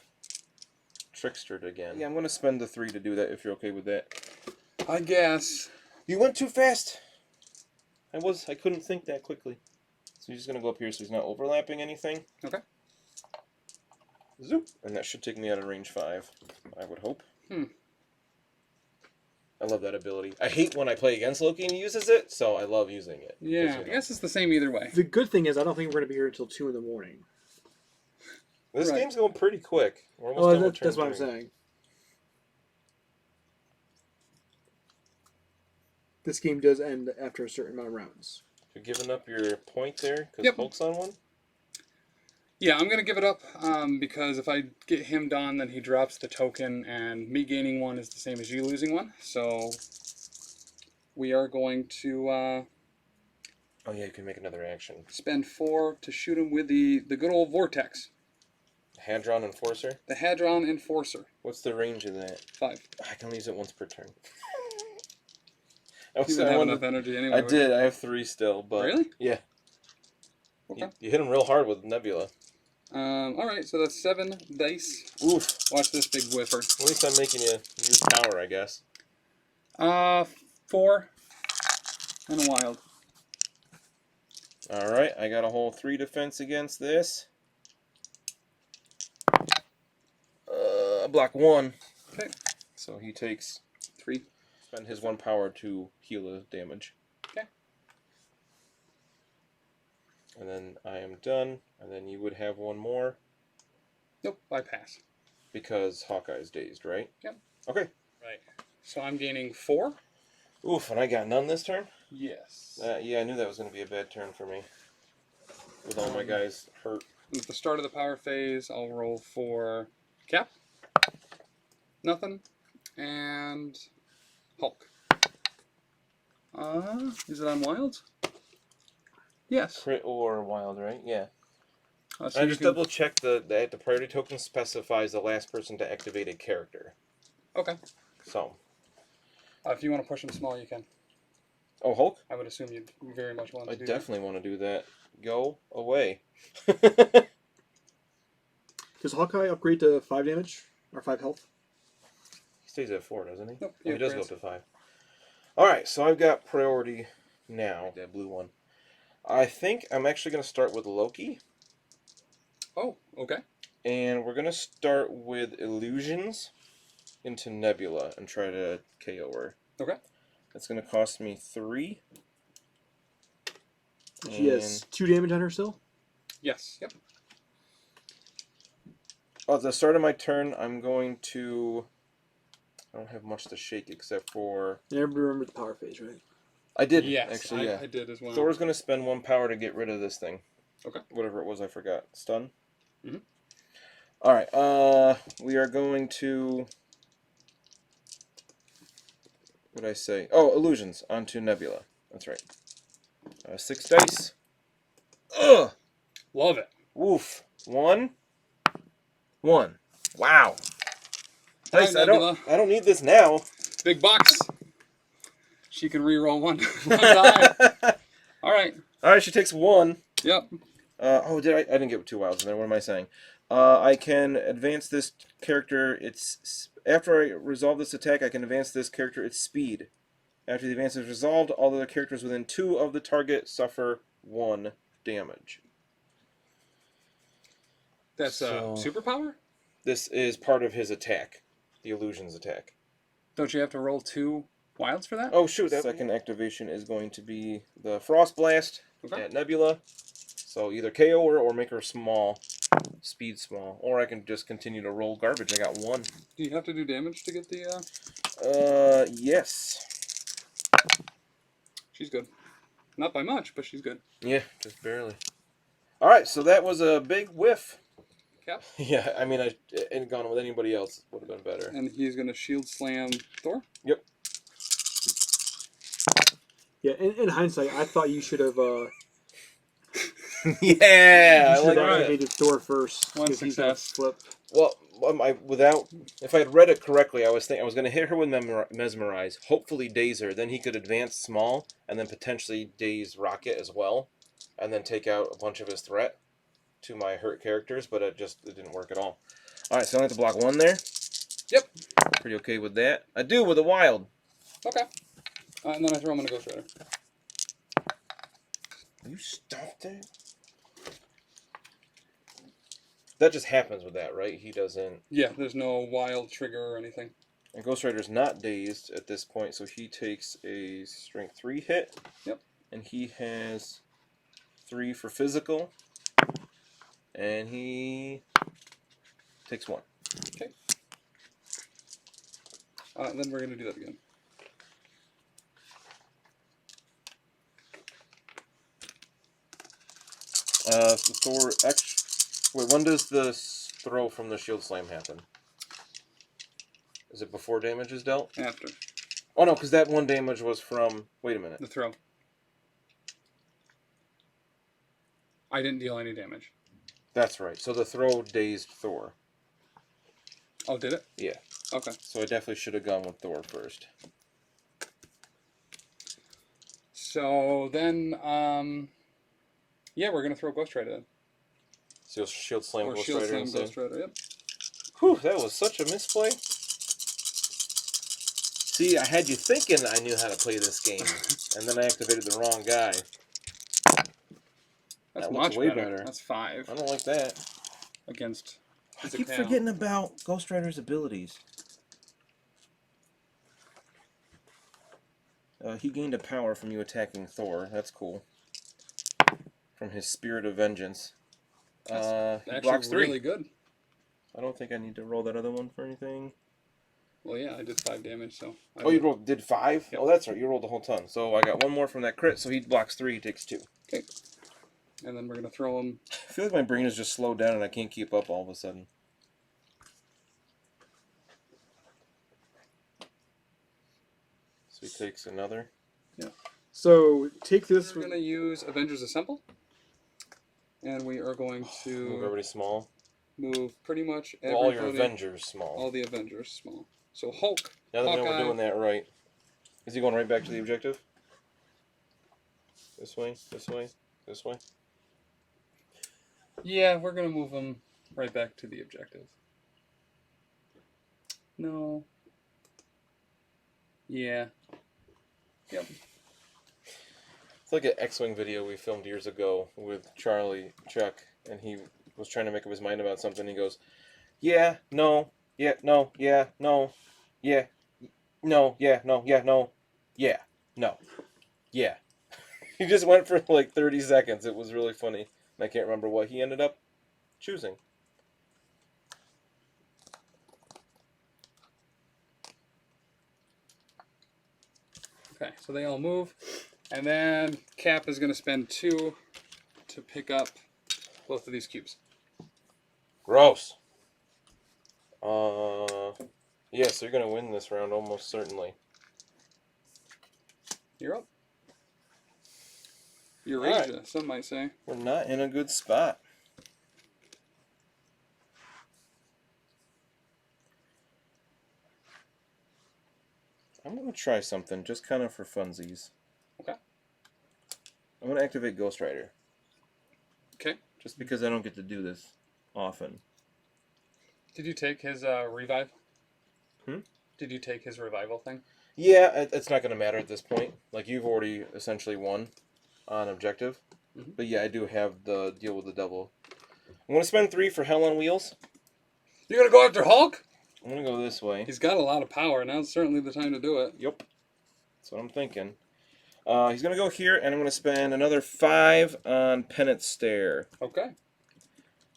trickstered again. Yeah, I'm going to spend the 3 to do that if you're okay with that. I guess. You went too fast. I couldn't think that quickly. So he's just going to go up here so he's not overlapping anything. Okay. Zoop. And that should take me out of range 5, I would hope. I love that ability. I hate when I play against Loki and he uses it, so I love using it. Yeah. I guess it's the same either way. The good thing is, I don't think we're going to be here until 2 in the morning. This Right. game's going pretty quick. We're almost done with turn That's what I'm 3. saying. This game does end after a certain amount of rounds. You're giving up your point there because Yep. Hulk's on one? Yeah, I'm going to give it up because if I get him done, then he drops the token, and me gaining 1 is the same as you losing 1. So we are going to Oh yeah, you can make another action. spend 4 to shoot him with the good old Vortex. Hadron Enforcer? The Hadron Enforcer. What's the range of that? 5. I can only use it once per turn. You didn't have enough energy anyway. I did. I have 3 still, but Really? yeah. Okay. You hit him real hard with Nebula. Alright, so that's 7 dice. Oof. Watch this big whiffer. At least I'm making you use power, I guess. 4 and a wild. All right, I got a whole 3 defense against this. Block 1. Okay. So he takes 3. spend his 1 power to heal the damage. Okay. And then I am done. And then you would have 1 more Nope, I pass. because Hawkeye's dazed, right? Yep. Okay. Right. So I'm gaining 4. Oof, and I got none this turn? Yes. Yeah, I knew that was going to be a bad turn for me. With all my guys hurt. At the start of the power phase, I'll roll for Cap. Nothing. And Hulk. Is it on wilds? Yes. Crit or wild, right? Yeah. So I you just can- double checked the priority token specifies the last person to activate a character. Okay. So. If you want to push him small, you can. Oh, Hulk? I would assume you'd very much want I to do definitely want to do that. Go away. Does Hawkeye upgrade to 5 damage? Or 5 health? He stays at 4, doesn't he? Nope, Oh, he does go upgrades. up to 5. Alright, so I've got priority now. That blue one. I think I'm actually going to start with Loki. that. Oh, okay. And we're going to start with illusions into Nebula and try to KO her. Okay. That's going to cost me 3. She has 2 damage on her still? Yes. Yep. At the start of my turn, I'm going to... I don't have much to shake except for... You never remember the power phase, right? I did, Yes, actually, yeah. I did as well. Thor's going to spend 1 power to get rid of this thing. Okay. Whatever it was, I forgot. Stun? Mhm. Alright, we are going to... What did I say? Oh, illusions onto Nebula. That's right. 6 dice. Ugh. Love it. Woof. 1. 1. Wow. All Dice. right, Nebula. I don't need this now. Big bucks. She can re-roll one die. All right. All right. She takes 1. Yep. I didn't get 2 wilds in there. What am I saying? I can advance this character. After I resolve this attack, I can advance this character its speed. After the advance is resolved, all other characters within 2 of the target suffer 1 damage. That's superpower? This is part of his attack, the illusions attack. Don't you have to roll 2 wilds for that? Oh shoot! That second activation is going to be the Frost Blast at Nebula. So either KO her or make her small, speed small, or I can just continue to roll garbage. I got 1. Do you have to do damage to get the? Yes. She's good. Not by much, but she's good. Yeah, just barely. All right, so that was a big whiff. Cap. Yeah, I mean, I ain't gone with anybody else. Would have been better. And he's gonna shield slam Thor. Yep. Yeah, in hindsight, I thought you should have. Yeah, I You like should have that. activated Thor first. One 'cause he's gonna success. Flip. Well, if I had read it correctly, I was going to hit her with mesmerize, hopefully daze her, then he could advance small, and then potentially daze Rocket as well, and then take out a bunch of his threat to my hurt characters, but it didn't work at all. All right, so I only have to block 1 there. Yep. Pretty okay with that. I do with a wild. Okay. And then I throw him in a Ghost Rider. You stopped it. That just happens with that, right? He doesn't. Yeah, there's no wild trigger or anything. And Ghost Rider's not dazed at this point, so he takes a strength 3 hit. Yep. And he has 3 for physical. And he takes 1. Okay. Then we're gonna do that again. Thor X. Wait, when does the throw from the shield slam happen? Is it before damage is dealt? After Oh no, because that 1 damage was from. Wait a minute. the throw. I didn't deal any damage. That's right. So the throw dazed Thor. Oh, did it? Yeah. Okay. So I definitely should have gone with Thor first. So then, yeah, we're gonna throw Ghost Rider then. So you'll shield slam Or Ghost shield Rider slam instead. Ghost Rider. Yep. Whew, that was such a misplay. See, I had you thinking I knew how to play this game, and then I activated the wrong guy. That's That much looks way better. better. That's 5 I don't like that. against. I keep Physical. forgetting about Ghost Rider's abilities. He gained a power from you attacking Thor. That's cool. From his Spirit of Vengeance. He Actually, blocks 3. really good. I don't think I need to roll that other one for anything. Well, yeah, I did 5 damage, so. Oh, you did 5? Yep. Oh, that's right. You rolled a whole ton. So I got 1 more from that crit. So he blocks 3. He takes 2. Okay. And then we're gonna throw him. I feel like my brain is just slowed down and I can't keep up all of a sudden. So he takes another. Yeah. So take this. We're gonna use Avengers Assemble, and we are going Move to everybody small. move pretty much Well, all everybody. your Avengers small. All the Avengers small. So Hulk. Now that I know we're Hawkeye. doing that right. Is he going right back to the objective? This way, this way, this way. Yeah, we're gonna move him right back to the objective. No. Yeah. Yep. It's like an X-Wing video we filmed years ago with Charlie Chuck, and he was trying to make up his mind about something. He goes, yeah, no, yeah, no, yeah, no, yeah, no, yeah, no, yeah, no, yeah, no, yeah. He just went for like 30 seconds. It was really funny. And I can't remember what he ended up choosing. Okay, so they all move. And then Cap is going to spend 2 to pick up both of these cubes. Gross. Yeah, so you're going to win this round almost certainly. You're up. Eurasia, some might say. We're not in a good spot. I'm going to try something, just kind of for funsies. Okay. I'm going to activate Ghost Rider. Okay. Just because I don't get to do this often. Did you take his revive? Hmm? Did you take his revival thing? Yeah, it's not going to matter at this point. Like, you've already essentially won on objective. Mm-hmm. But yeah, I do have the deal with the devil. I'm going to spend 3 for Hell on Wheels. You're going to go after Hulk? I'm going to go this way. He's got a lot of power. Now's certainly the time to do it. Yep. That's what I'm thinking. He's going to go here, and I'm going to spend another 5 on Penance Stare. Okay.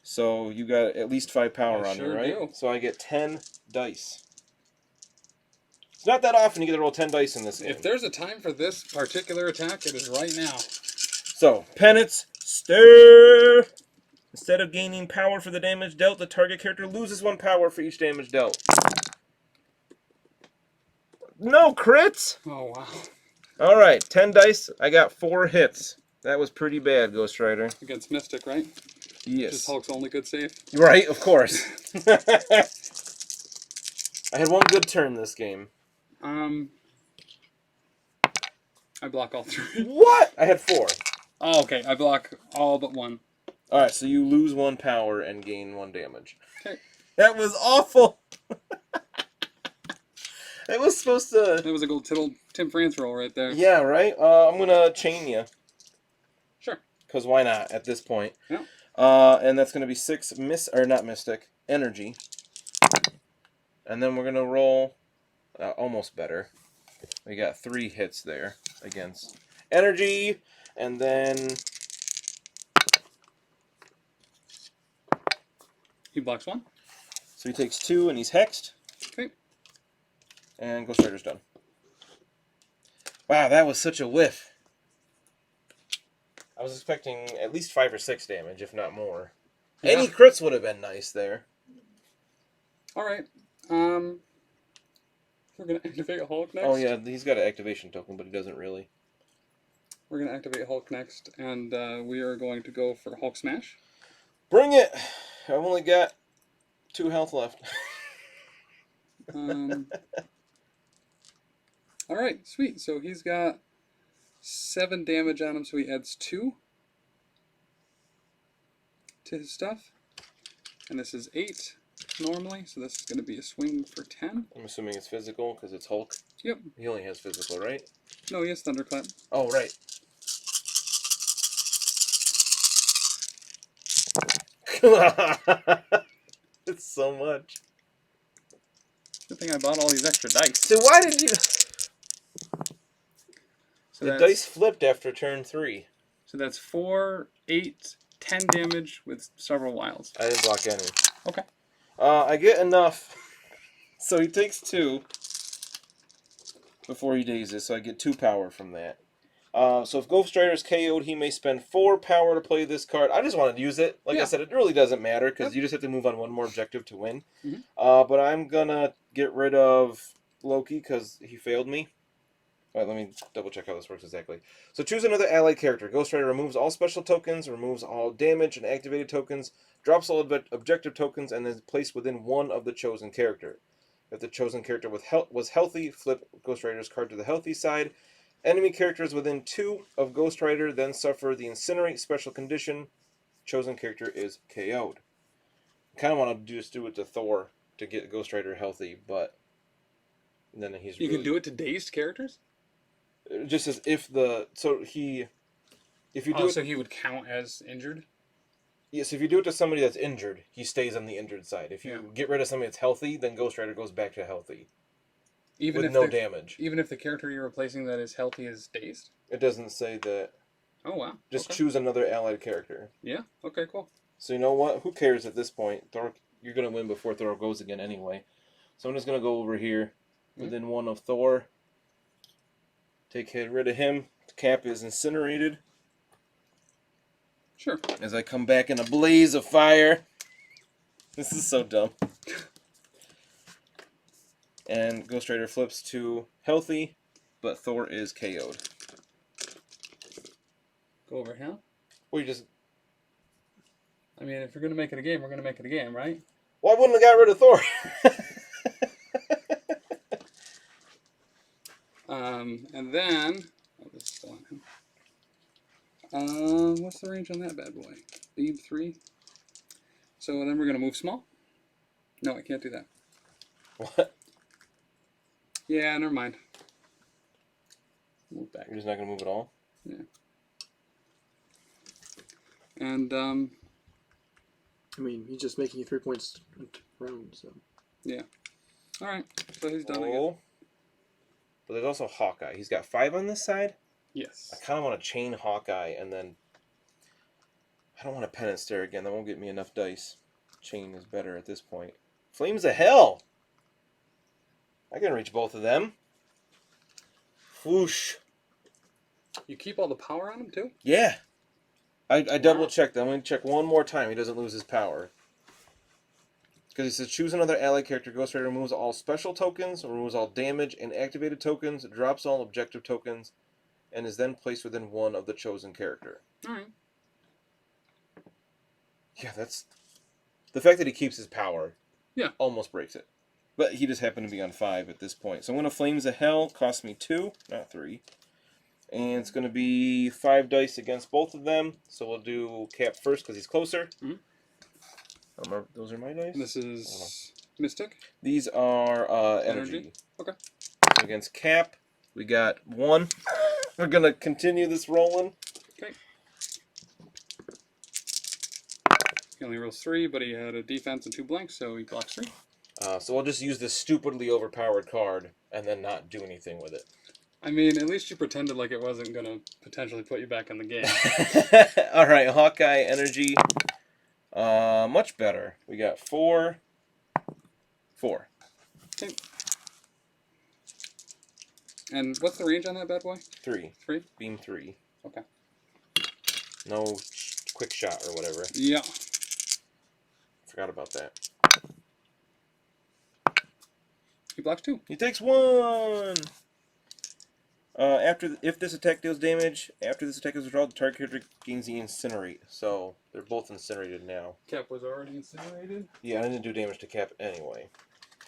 So you got at least 5 power I on sure you, right? do. So I get 10 dice. It's not that often you get to roll 10 dice in this game. If there's a time for this particular attack, it is right now. So, Penance Stare! Instead of gaining power for the damage dealt, the target character loses 1 power for each damage dealt. No crits! Oh, wow. Alright, 10 dice. I got 4 hits. That was pretty bad, Ghost Rider. Against Mystic, right? Yes. Just Hulk's only good save. Right, of course. I had 1 good turn this game. I block all 3. What? I had 4. Oh, okay. I block all but 1. Alright, so you lose 1 power and gain 1 damage. Okay. That was awful! It was supposed to... That was a gold Tim France roll right there. Yeah, right? I'm gonna chain you. Sure. Because why not at this point? Yeah. And that's gonna be 6 not Mystic, Energy. And then we're gonna roll almost better. We got 3 hits there against Energy, and then... He blocks 1. So he takes 2 and he's hexed. Okay. And Ghost Rider's done. Wow, that was such a whiff. I was expecting at least 5 or 6 damage, if not more. Yeah. Any crits would have been nice there. All right. We're going to activate Hulk next. Oh yeah, he's got an activation token, but he doesn't really. We're going to activate Hulk next, and we are going to go for Hulk Smash. Bring it! I've only got 2 health left. All right, sweet. So he's got 7 damage on him, so he adds 2 to his stuff. And this is 8 normally, so this is going to be a swing for 10. I'm assuming it's physical, because it's Hulk. Yep. He only has physical, right? No, he has Thunderclap. Oh, right. It's so much. Good thing I bought all these extra dice. So why did you... So The that's, dice flipped after turn 3. So that's 4, 8, 10 damage with several wilds. I didn't block any. Okay. I get enough. So he takes 2 before he dazes, so I get 2 power from that. So if Ghost Rider is KO'd, he may spend 4 power to play this card. I just wanted to use it. Like I said, it really doesn't matter, because you just have to move on 1 more objective to win. Mm-hmm. But I'm going to get rid of Loki, because he failed me. Alright, let me double check how this works exactly. So choose another allied character. Ghost Rider removes all special tokens, removes all damage and activated tokens, drops all objective tokens, and is placed within 1 of the chosen character. If the chosen character was healthy, flip Ghost Rider's card to the healthy side. Enemy characters within 2 of Ghost Rider then suffer the Incinerate special condition. Chosen character is KO'd. I kind of want to just do it to Thor to get Ghost Rider healthy, but then he's You can do it to dazed characters? Just as if the... So if you do it... So he would count as injured? Yes, if you do it to somebody that's injured, he stays on the injured side. If you get rid of somebody that's healthy, then Ghost Rider goes back to healthy. Even with if no damage. Even if the character you're replacing that is healthy is dazed? It doesn't say that. Oh, wow. Just okay. choose another allied character. Yeah, okay, cool. So you know what? Who cares at this point? Thor, you're going to win before Thor goes again anyway. So I'm just going to go over here within 1 of Thor. Get rid of him. The cap is incinerated. Sure. As I come back in a blaze of fire. This is so dumb. And Ghost Rider flips to healthy, but Thor is KO'd. Go over here. Or you just... I mean, if you're going to make it a game, we're going to make it a game, right? Why wouldn't have got rid of Thor? And then... Oh, this is still on him. What's the range on that bad boy? Beam 3. So then we're going to move small? No, I can't do that. What? Yeah, never mind. Move back. You're just not going to move at all? Yeah. And, I mean, he's just making you 3 points round, so. yeah. Alright, so he's done again. Oh. But there's also Hawkeye. He's got 5 on this side. Yes. I kind of want to chain Hawkeye, and then... I don't want to penance stare again. That won't get me enough dice. Chain is better at this point. Flames of Hell! I can reach both of them. Whoosh. You keep all the power on him, too? Yeah. I double checked that. I'm going to check one more time. He doesn't lose his power. Because he says choose another allied character. Ghost Rider removes all special tokens, removes all damage and activated tokens, drops all objective tokens, and is then placed within one of the chosen character. Alright. Yeah, that's... The fact that he keeps his power almost breaks it. But he just happened to be on 5 at this point. So I'm going to Flames of Hell. Cost me 2, not 3. And it's going to be 5 dice against both of them. So we'll do Cap first because he's closer. Mm-hmm. Those are my dice. This is Mystic. These are energy. Okay. So against Cap, we got 1. We're going to continue this rolling. Okay. He only rolls 3, but he had a defense and 2 blanks, so he blocks 3. So we'll just use this stupidly overpowered card and then not do anything with it. I mean, at least you pretended like it wasn't going to potentially put you back in the game. Alright, Hawkeye energy. Much better. We got 4. Okay. And what's the range on that bad boy? 3. 3? Beam 3. Okay. No quick shot or whatever. Yeah. Forgot about that. He blocks 2. He takes 1! If this attack deals damage, after this attack is withdrawn, the target character gains the Incinerate. So, they're both incinerated now. Cap was already incinerated. Yeah, I didn't do damage to Cap anyway.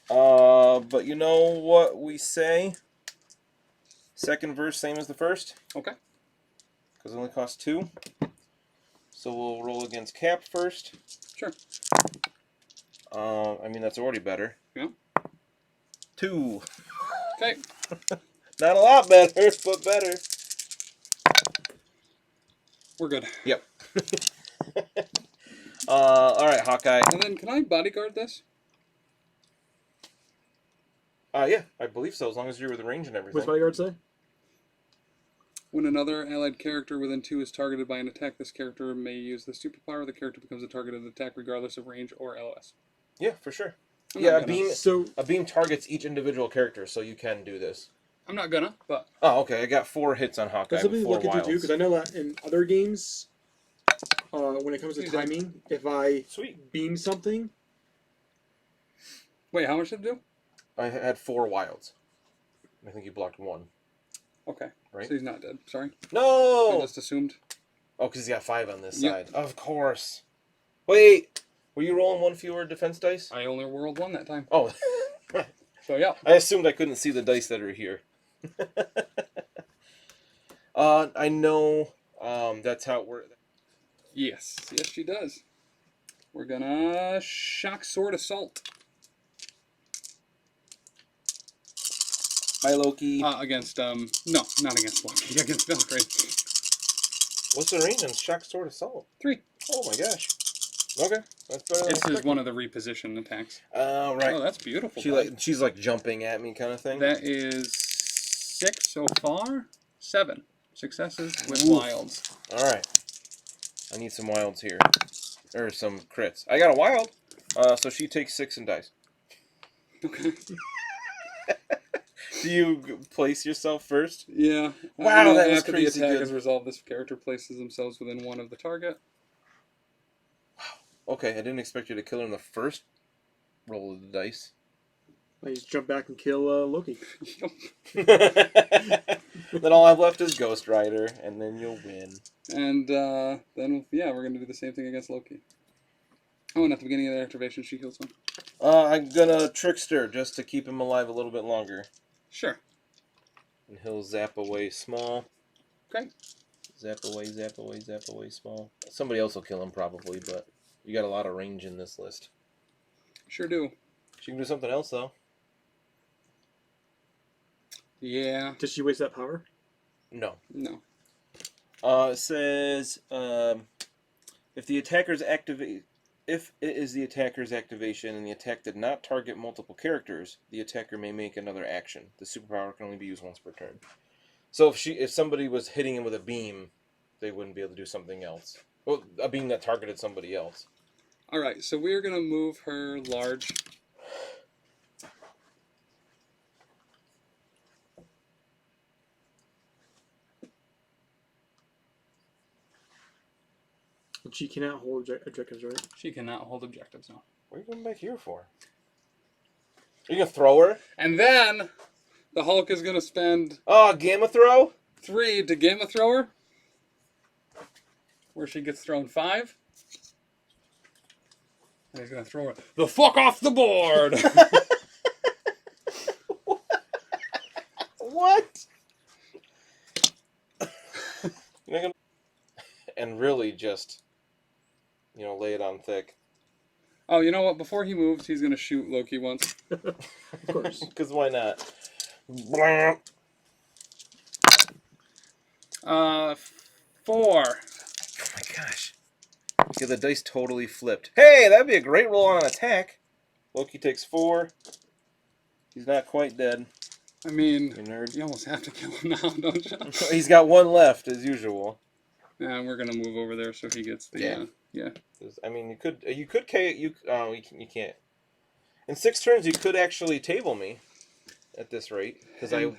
But you know what we say? Second verse, same as the first. Okay. Because it only costs 2. So we'll roll against Cap first. Sure. I mean, that's already better. Yeah. 2. Okay. Not a lot better, but better. We're good. Yep. Alright, Hawkeye. And then, can I bodyguard this? Yeah, I believe so, as long as you're within range and everything. What's bodyguard say? When another allied character within 2 is targeted by an attack, this character may use the superpower. The character becomes a target of the attack regardless of range or LOS. Yeah, for sure. I'm Yeah, not a gonna. beam targets each individual character, so you can do this. I'm not gonna, but... Oh, okay, I got 4 hits on Hawkeye That's something with to 4 look into too, wilds. because I know that in other games, when it comes to timing, if I Sweet. beam something, Wait, how much did it do? I had 4 wilds. I think you blocked 1. Okay. Right? So he's not dead. Sorry. I No! just assumed. Oh, because he's got 5 on this Yep. side. Of course. Wait! Were you rolling 1 fewer defense dice? I only rolled 1 that time. Oh. So, yeah. I assumed I couldn't see the dice that are here. I know that's how it works. Yes. Yes, she does. We're gonna shock sword assault. Hi, Loki. Against, no, not against Loki. Against Valkyrie. What's the range on Shock Sword Assault? 3. Oh my gosh. Okay, that's better than This is expected. one of the reposition attacks. Right. Oh, that's beautiful. She's like jumping at me kind of thing. That is 6 so far. 7 successes with Oof. wilds. Alright. I need some wilds here. Or some crits. I got a wild. So she takes 6 and dies. Okay. Do you place yourself first? Yeah. Wow, that was after crazy the attack good. is resolved, this character places themselves within 1 of the target. Okay, I didn't expect you to kill her in the first roll of the dice. I just jump back and kill Loki. Then all I've left is Ghost Rider, and then you'll win. And then, yeah, we're going to do the same thing against Loki. Oh, and at the beginning of the activation, she kills him. I'm gonna Trickster just to keep him alive a little bit longer. Sure. And he'll zap away small. Okay. Zap away, small. Somebody else will kill him probably, but you got a lot of range in this list. Sure do. She can do something else, though. Yeah. Does she waste that power? No. No. It says, if it is the attacker's activation and the attack did not target multiple characters, the attacker may make another action. The superpower can only be used once per turn. So if somebody was hitting him with a beam, they wouldn't be able to do something else. Well, a beam that targeted somebody else. All right, so we're going to move her large. And she cannot hold objectives, right? She cannot hold objectives now. What are you going back here for? Are you going to throw her? And then the Hulk is going to spend Oh, Gamma Throw? 3 to Gamma Throw her, where she gets thrown 5. And he's going to throw her the fuck off the board! What? You're not gonna... And really just, lay it on thick. Oh, you know what? Before he moves, he's going to shoot Loki once. Of course. Because why not? 4. Oh my gosh. Yeah, the dice totally flipped. Hey, that'd be a great roll on an attack. Loki takes 4. He's not quite dead. I mean, You nerd. you almost have to kill him now, don't you? He's got 1 left, as usual. Yeah, we're going to move over there so he gets the... Yeah. Yeah. I mean, you can't. In 6 turns, you could actually table me at this rate, because I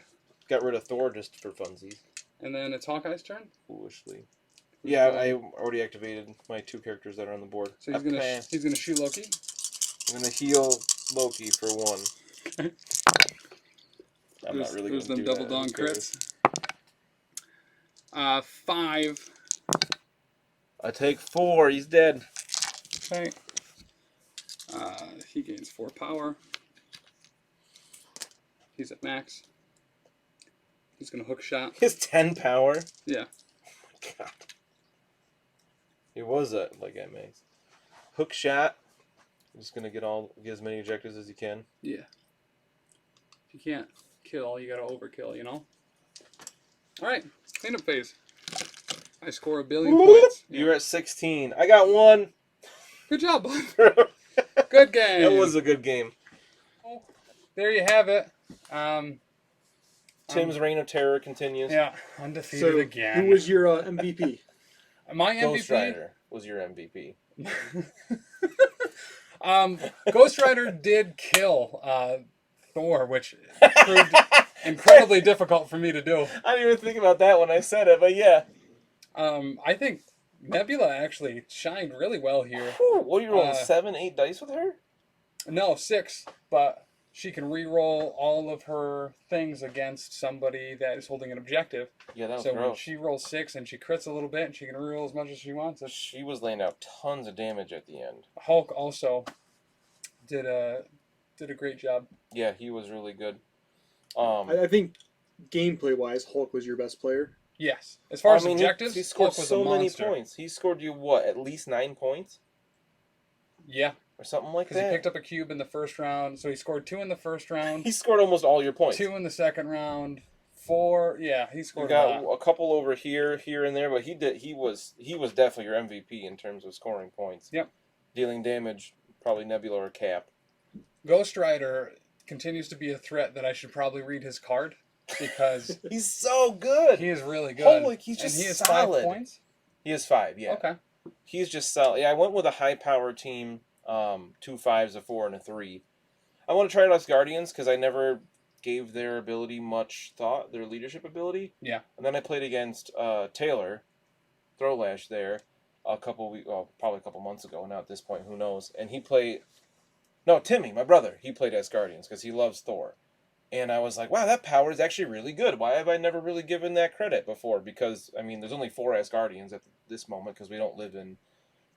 got rid of Thor just for funsies. And then it's Hawkeye's turn? Foolishly. Yeah, I already activated my 2 characters that are on the board. So he's gonna shoot Loki? I'm gonna heal Loki for 1. Okay. I'm not really There's gonna them do double that. dong Who cares? crits. 5. I take 4. He's dead. Okay. He gains 4 power. He's at max. He's gonna hook shot. He has 10 power. Yeah. God. He was at max. Hook shot. I'm just gonna get as many objectives as you can. Yeah. If you can't kill, you gotta overkill, you know? Alright, cleanup phase. I score 1 billion points. Yeah. You're at 16. I got 1. Good job, bud. Good game. That was a good game. There you have it. Tim's reign of terror continues. Yeah, undefeated So, again. who was your MVP? My MVP? Ghost Rider was your MVP. Ghost Rider did kill Thor, which proved incredibly difficult for me to do. I didn't even think about that when I said it, but yeah. I think Nebula actually shined really well here. Whew, what are you rolling? 7, 8 dice with her? No, 6, but she can re-roll all of her things against somebody that is holding an objective. Yeah, that was So when gross. she rolls 6 and she crits a little bit and she can re-roll as much as she wants. She was laying out tons of damage at the end. Hulk also did a great job. Yeah, he was really good. I think gameplay-wise, Hulk was your best player. Yes. As far as he objectives, scored Hulk was so a many monster. points. He scored you, what, at least 9 points? Yeah. Or something like Because that? he picked up a cube in the first round. So he scored 2 in the first round, He scored almost all your points. 2 in the second round, 4. Yeah, he You scored got a lot. a couple over here and there, but he was definitely your MVP in terms of scoring points. Yep. Dealing damage, probably Nebula or Cap. Ghost Rider continues to be a threat that I should probably read his card because He's so good. he is really good. Holy, he's just and he has solid. 5 points? He has 5, yeah. Okay. He's just solid. Yeah, I went with a high power team, 2 5s, a 4, and a 3. I want to try it out Guardians because I never gave their ability much thought, their leadership ability. Yeah. And then I played against Taylor, Throlash there, probably a couple months ago. Now at this point, who knows? And he played. No, Timmy, my brother. He played Asgardians because he loves Thor. And I was like, wow, that power is actually really good. Why have I never really given that credit before? Because, I mean, there's only 4 Asgardians at this moment because we don't live in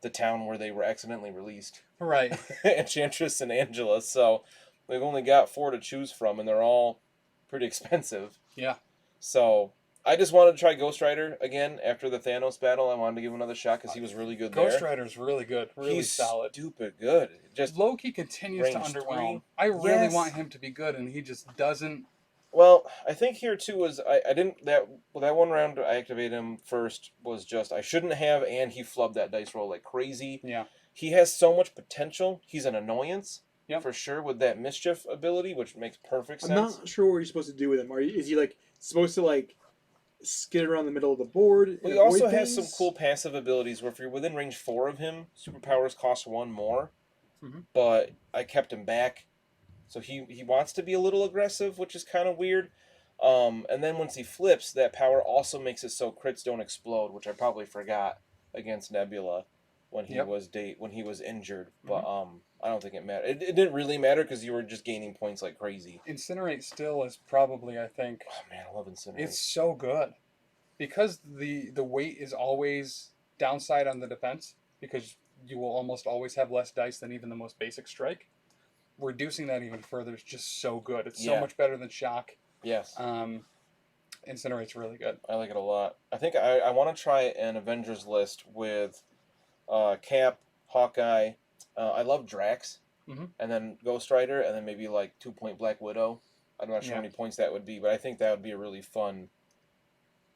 the town where they were accidentally released. Right. Enchantress and Angela. So we've only got 4 to choose from, and they're all pretty expensive. Yeah. So I just wanted to try Ghost Rider again after the Thanos battle. I wanted to give him another shot because he was really good Ghost there. Rider's really good. Really He's solid. stupid good. Just Loki continues to range underwhelm. 3. I really Yes. want him to be good, and he just doesn't. Well, I think here too was I didn't that one round I activated him first was just I shouldn't have, and he flubbed that dice roll like crazy. Yeah. He has so much potential. He's an annoyance. Yep. For sure with that mischief ability, which makes perfect I'm sense. not sure what you're supposed to do with him. Is he like supposed to like skid around the middle of the board? Well, and he also avoid has some things? cool passive abilities where if you're within range 4 of him, superpowers cost 1 more. Mhm. But I kept him back, so he wants to be a little aggressive, which is kind of weird. And then once he flips, that power also makes it so crits don't explode, which I probably forgot against Nebula when he Yep. when he was injured. But I don't think it mattered. It didn't really matter because you were just gaining points like crazy. Incinerate still is probably, I think, Oh man, I love Incinerate. it's so good. Because the weight is always downside on the defense, because you will almost always have less dice than even the most basic strike. Reducing that even further is just so good. It's so Yeah. much better than shock. Yes. Incinerate's really good. I like it a lot. I think I want to try an Avengers list with Cap, Hawkeye. I love Drax, Mhm. and then Ghost Rider, and then maybe like 2-point Black Widow. I'm not sure how many points that would be, but I think that would be a really fun,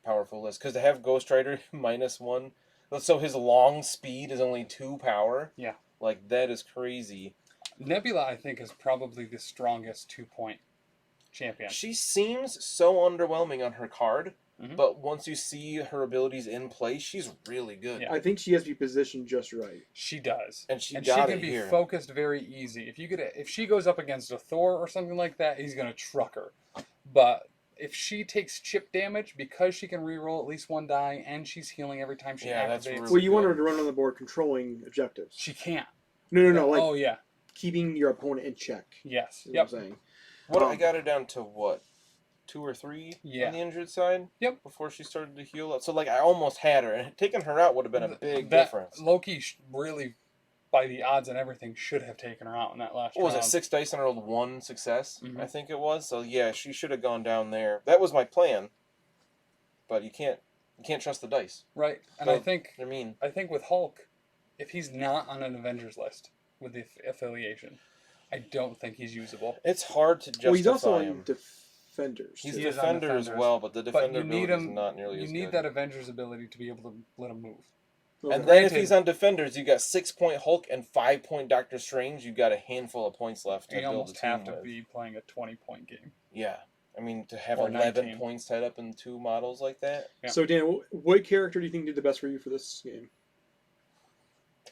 powerful list. Because to have Ghost Rider -1, so his long speed is only 2 power. Yeah. Like that is crazy. Nebula, I think, is probably the strongest 2-point champion. She seems so underwhelming on her card. Mhm. But once you see her abilities in play, she's really good. Yeah. I think she has to be positioned just right. She does. And she And got she can it be here. focused very easy. If she goes up against a Thor or something like that, he's gonna truck her. But if she takes chip damage because she can reroll at least 1 die and she's healing every time she Yeah, that's activates, really Well, you want good. her to run on the board controlling objectives. she can't. No, like oh yeah. keeping your opponent in check. Yes. Is Yep. what I'm saying. What I got her down to what? 2 or 3 Yeah. on the injured side? Yep. Before she started to heal up. So like I almost had her, and taking her out would have been a big difference. Loki really, by the odds and everything, should have taken her out in that last What was round. it? 6 dice and I rolled 1 success. Mhm. I think it was. So yeah, she should have gone down there. That was my plan. But you can't trust the dice. Right. And So, I think with Hulk, if he's not on an Avengers list with the affiliation, I don't think he's usable. It's hard to justify Well, he's also him. on Defenders. He's He a is on defender as Defenders. well, but the But defender you need ability is him. not nearly You as need good. that Avengers ability to be able to let him move. Okay. And then if Granted- he's on defenders, you got 6-point Hulk and 5-point Doctor Strange. You got a handful of points left to You build a almost team have to with. be playing a 20-point game. Yeah, I mean to have Or 11 19. points tied up in 2 models like that. Yeah. So Dan, what character do you think did the best for you for this game?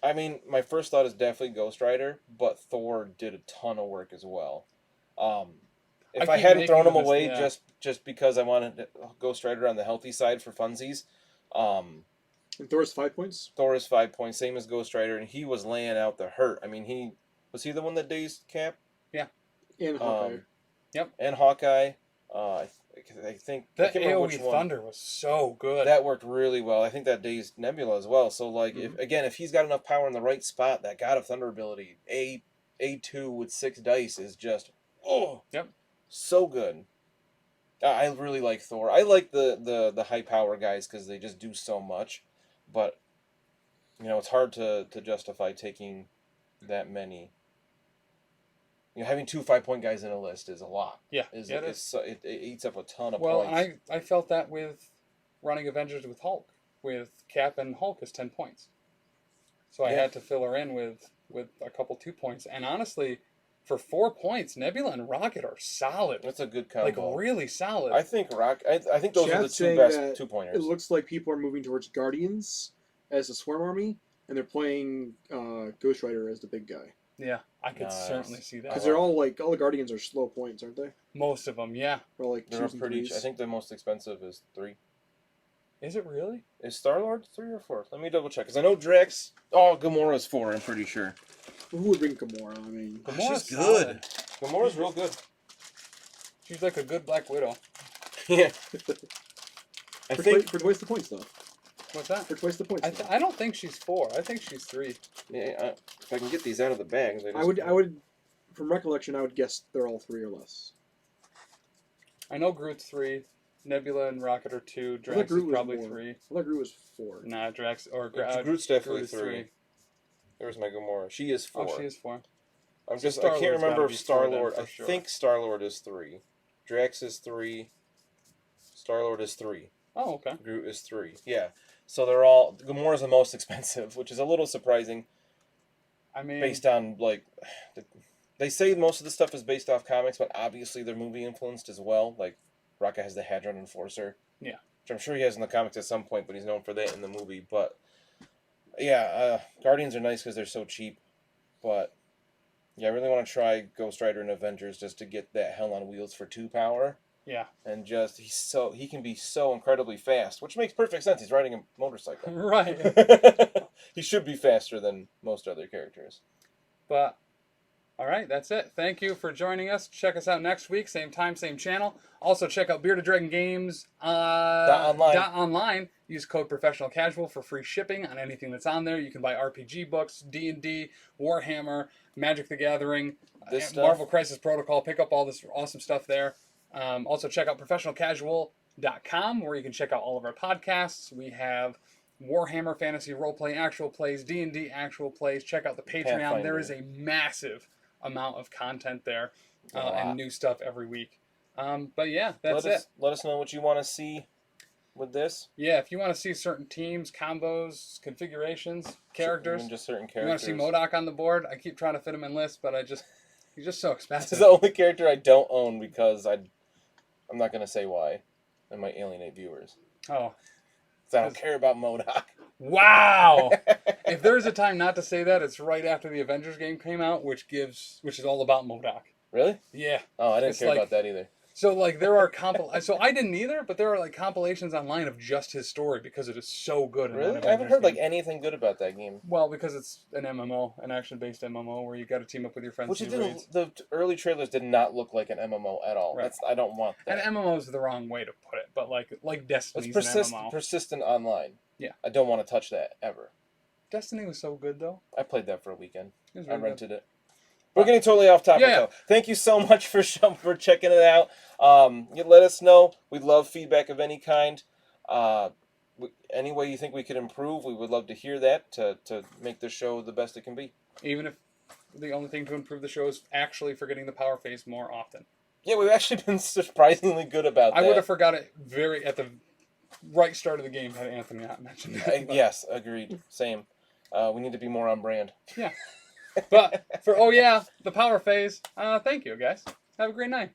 I mean, my first thought is definitely Ghost Rider, but Thor did a ton of work as well. If I keep hadn't making thrown him this- away yeah. just because I wanted Ghost Rider on the healthy side for funsies, And Thor's 5 points. Thor is 5 points, same as Ghost Rider, and he was laying out the hurt. I mean, was he the one that dazed Cap? And Hawkeye. And Hawkeye. I think I That can't remember which AoE one. Thunder was so good. That worked really well. I think that dazed Nebula as well. So like, Mm-hmm. if he's got enough power in the right spot, that God of Thunder ability, A2 with 6 dice is just so good. I really like Thor. I like the high power guys because they just do so much, but it's hard to justify taking that many. Having 2 5-point guys in a list is a lot. Yeah, It it is. eats up a ton of Well, points. I felt that with running Avengers with Hulk, with Cap and Hulk is 10 points. So I Yeah. had to fill her in with a couple 2 points. And honestly, for 4 points, Nebula and Rocket are solid. That's a good Like combo. really solid. I think I think those are the Chat's 2 saying best that 2-pointers. It looks like people are moving towards Guardians as the Swarm Army, and they're playing Ghost Rider as the big guy. Yeah, I could Nice. certainly see that. Because they're all the Guardians are slow points, aren't they? Most of them, yeah. They're all like They're 2s and pretty. 3s. I think the most expensive is 3. Is it really? Is Star-Lord 3 or 4? Let me double check because I know Drax. Oh, Gamora's 4. I'm pretty sure. Who would bring Gamora? I mean, Gamora's She's good. solid. Gamora's real good. She's like a good Black Widow. Yeah. I think. for twice the points though. What's that? For twice the points. though. I don't think she's 4. I think she's 3. Yeah, if I can get these out of the bags, I would, from recollection, I would guess they're all 3 or less. I know Groot's 3. Nebula and Rocket are 2. I thought Drax is Groot was probably more. 3. I thought Groot was 4. Nah, Drax or Groot's definitely Groot is 3. There's my Gamora. She is 4. Oh, she is 4. I So can't Star-Lord's remember gotta if be 4 then, Star-Lord. for I sure. think Star-Lord is 3. Drax is 3. Star-Lord is 3. Oh, okay. Groot is 3. Yeah. So they're all. Gamora's the most expensive, which is a little surprising I mean, based on, like. They say most of the stuff is based off comics, but obviously they're movie influenced as well. Like, Rocket has the Hadron Enforcer. Yeah. Which I'm sure he has in the comics at some point, but he's known for that in the movie. But, yeah, Guardians are nice because they're so cheap. But, yeah, I really want to try Ghost Rider and Avengers just to get that Hell on Wheels for 2 power. yeah. And just, he can be so incredibly fast, which makes perfect sense. He's riding a motorcycle. Right. He should be faster than most other characters. But, all right, that's it. Thank you for joining us. Check us out next week, same time, same channel. Also, check out Bearded Dragon Games .online. Use code Professional Casual for free shipping on anything that's on there. You can buy RPG books, D&D, Warhammer, Magic the Gathering, This stuff. Marvel Crisis Protocol. Pick up all this awesome stuff there. Also, check out ProfessionalCasual.com, where you can check out all of our podcasts. We have Warhammer Fantasy Roleplay actual plays, D&D actual plays. Check out the Patreon. Pathfinder. There is a massive amount of content there A lot. and new stuff every week. But yeah, that's it. Let us know what you want to see with this. Yeah, if you want to see certain teams, combos, configurations, characters, Even just certain you want characters. to see MODOK on the board, I keep trying to fit him in lists, but he's just so This expensive. is the only character I don't own because I'm not going to say why. I might alienate viewers. Oh, 'Cause I don't care about MODOK. wow! If there's a time not to say that, it's right after the Avengers game came out, which is all about MODOK. Really? Yeah. Oh, I didn't It's care like- about that either. So like there are so I didn't either, but there are like compilations online of just his story because it is so good. in that Really? I haven't Avengers heard like game. anything good about that game. Well, because it's an MMO, an action-based MMO where you got to team up with your friends. Which to it do didn't. raids. The early trailers did not look like an MMO at all. Right. I don't want And that. MMO is the wrong way to put it, but like It's Destiny's an MMO. persistent online. Yeah. I don't want to touch that ever. Destiny was so good though. I played that for a weekend. It was I really good. rented it. We're getting totally off topic, Yeah. though. Thank you so much for checking it out. You let us know. We'd love feedback of any kind. Any way you think we could improve, we would love to hear that to make the show the best it can be. Even if the only thing to improve the show is actually forgetting the power phase more often. Yeah, we've actually been surprisingly good about I that. would have forgot it at the right start of the game had Anthony not mentioned it. But- Yes, agreed. Same. We need to be more on brand. Yeah. But for the power phase, thank you guys. Have a great night.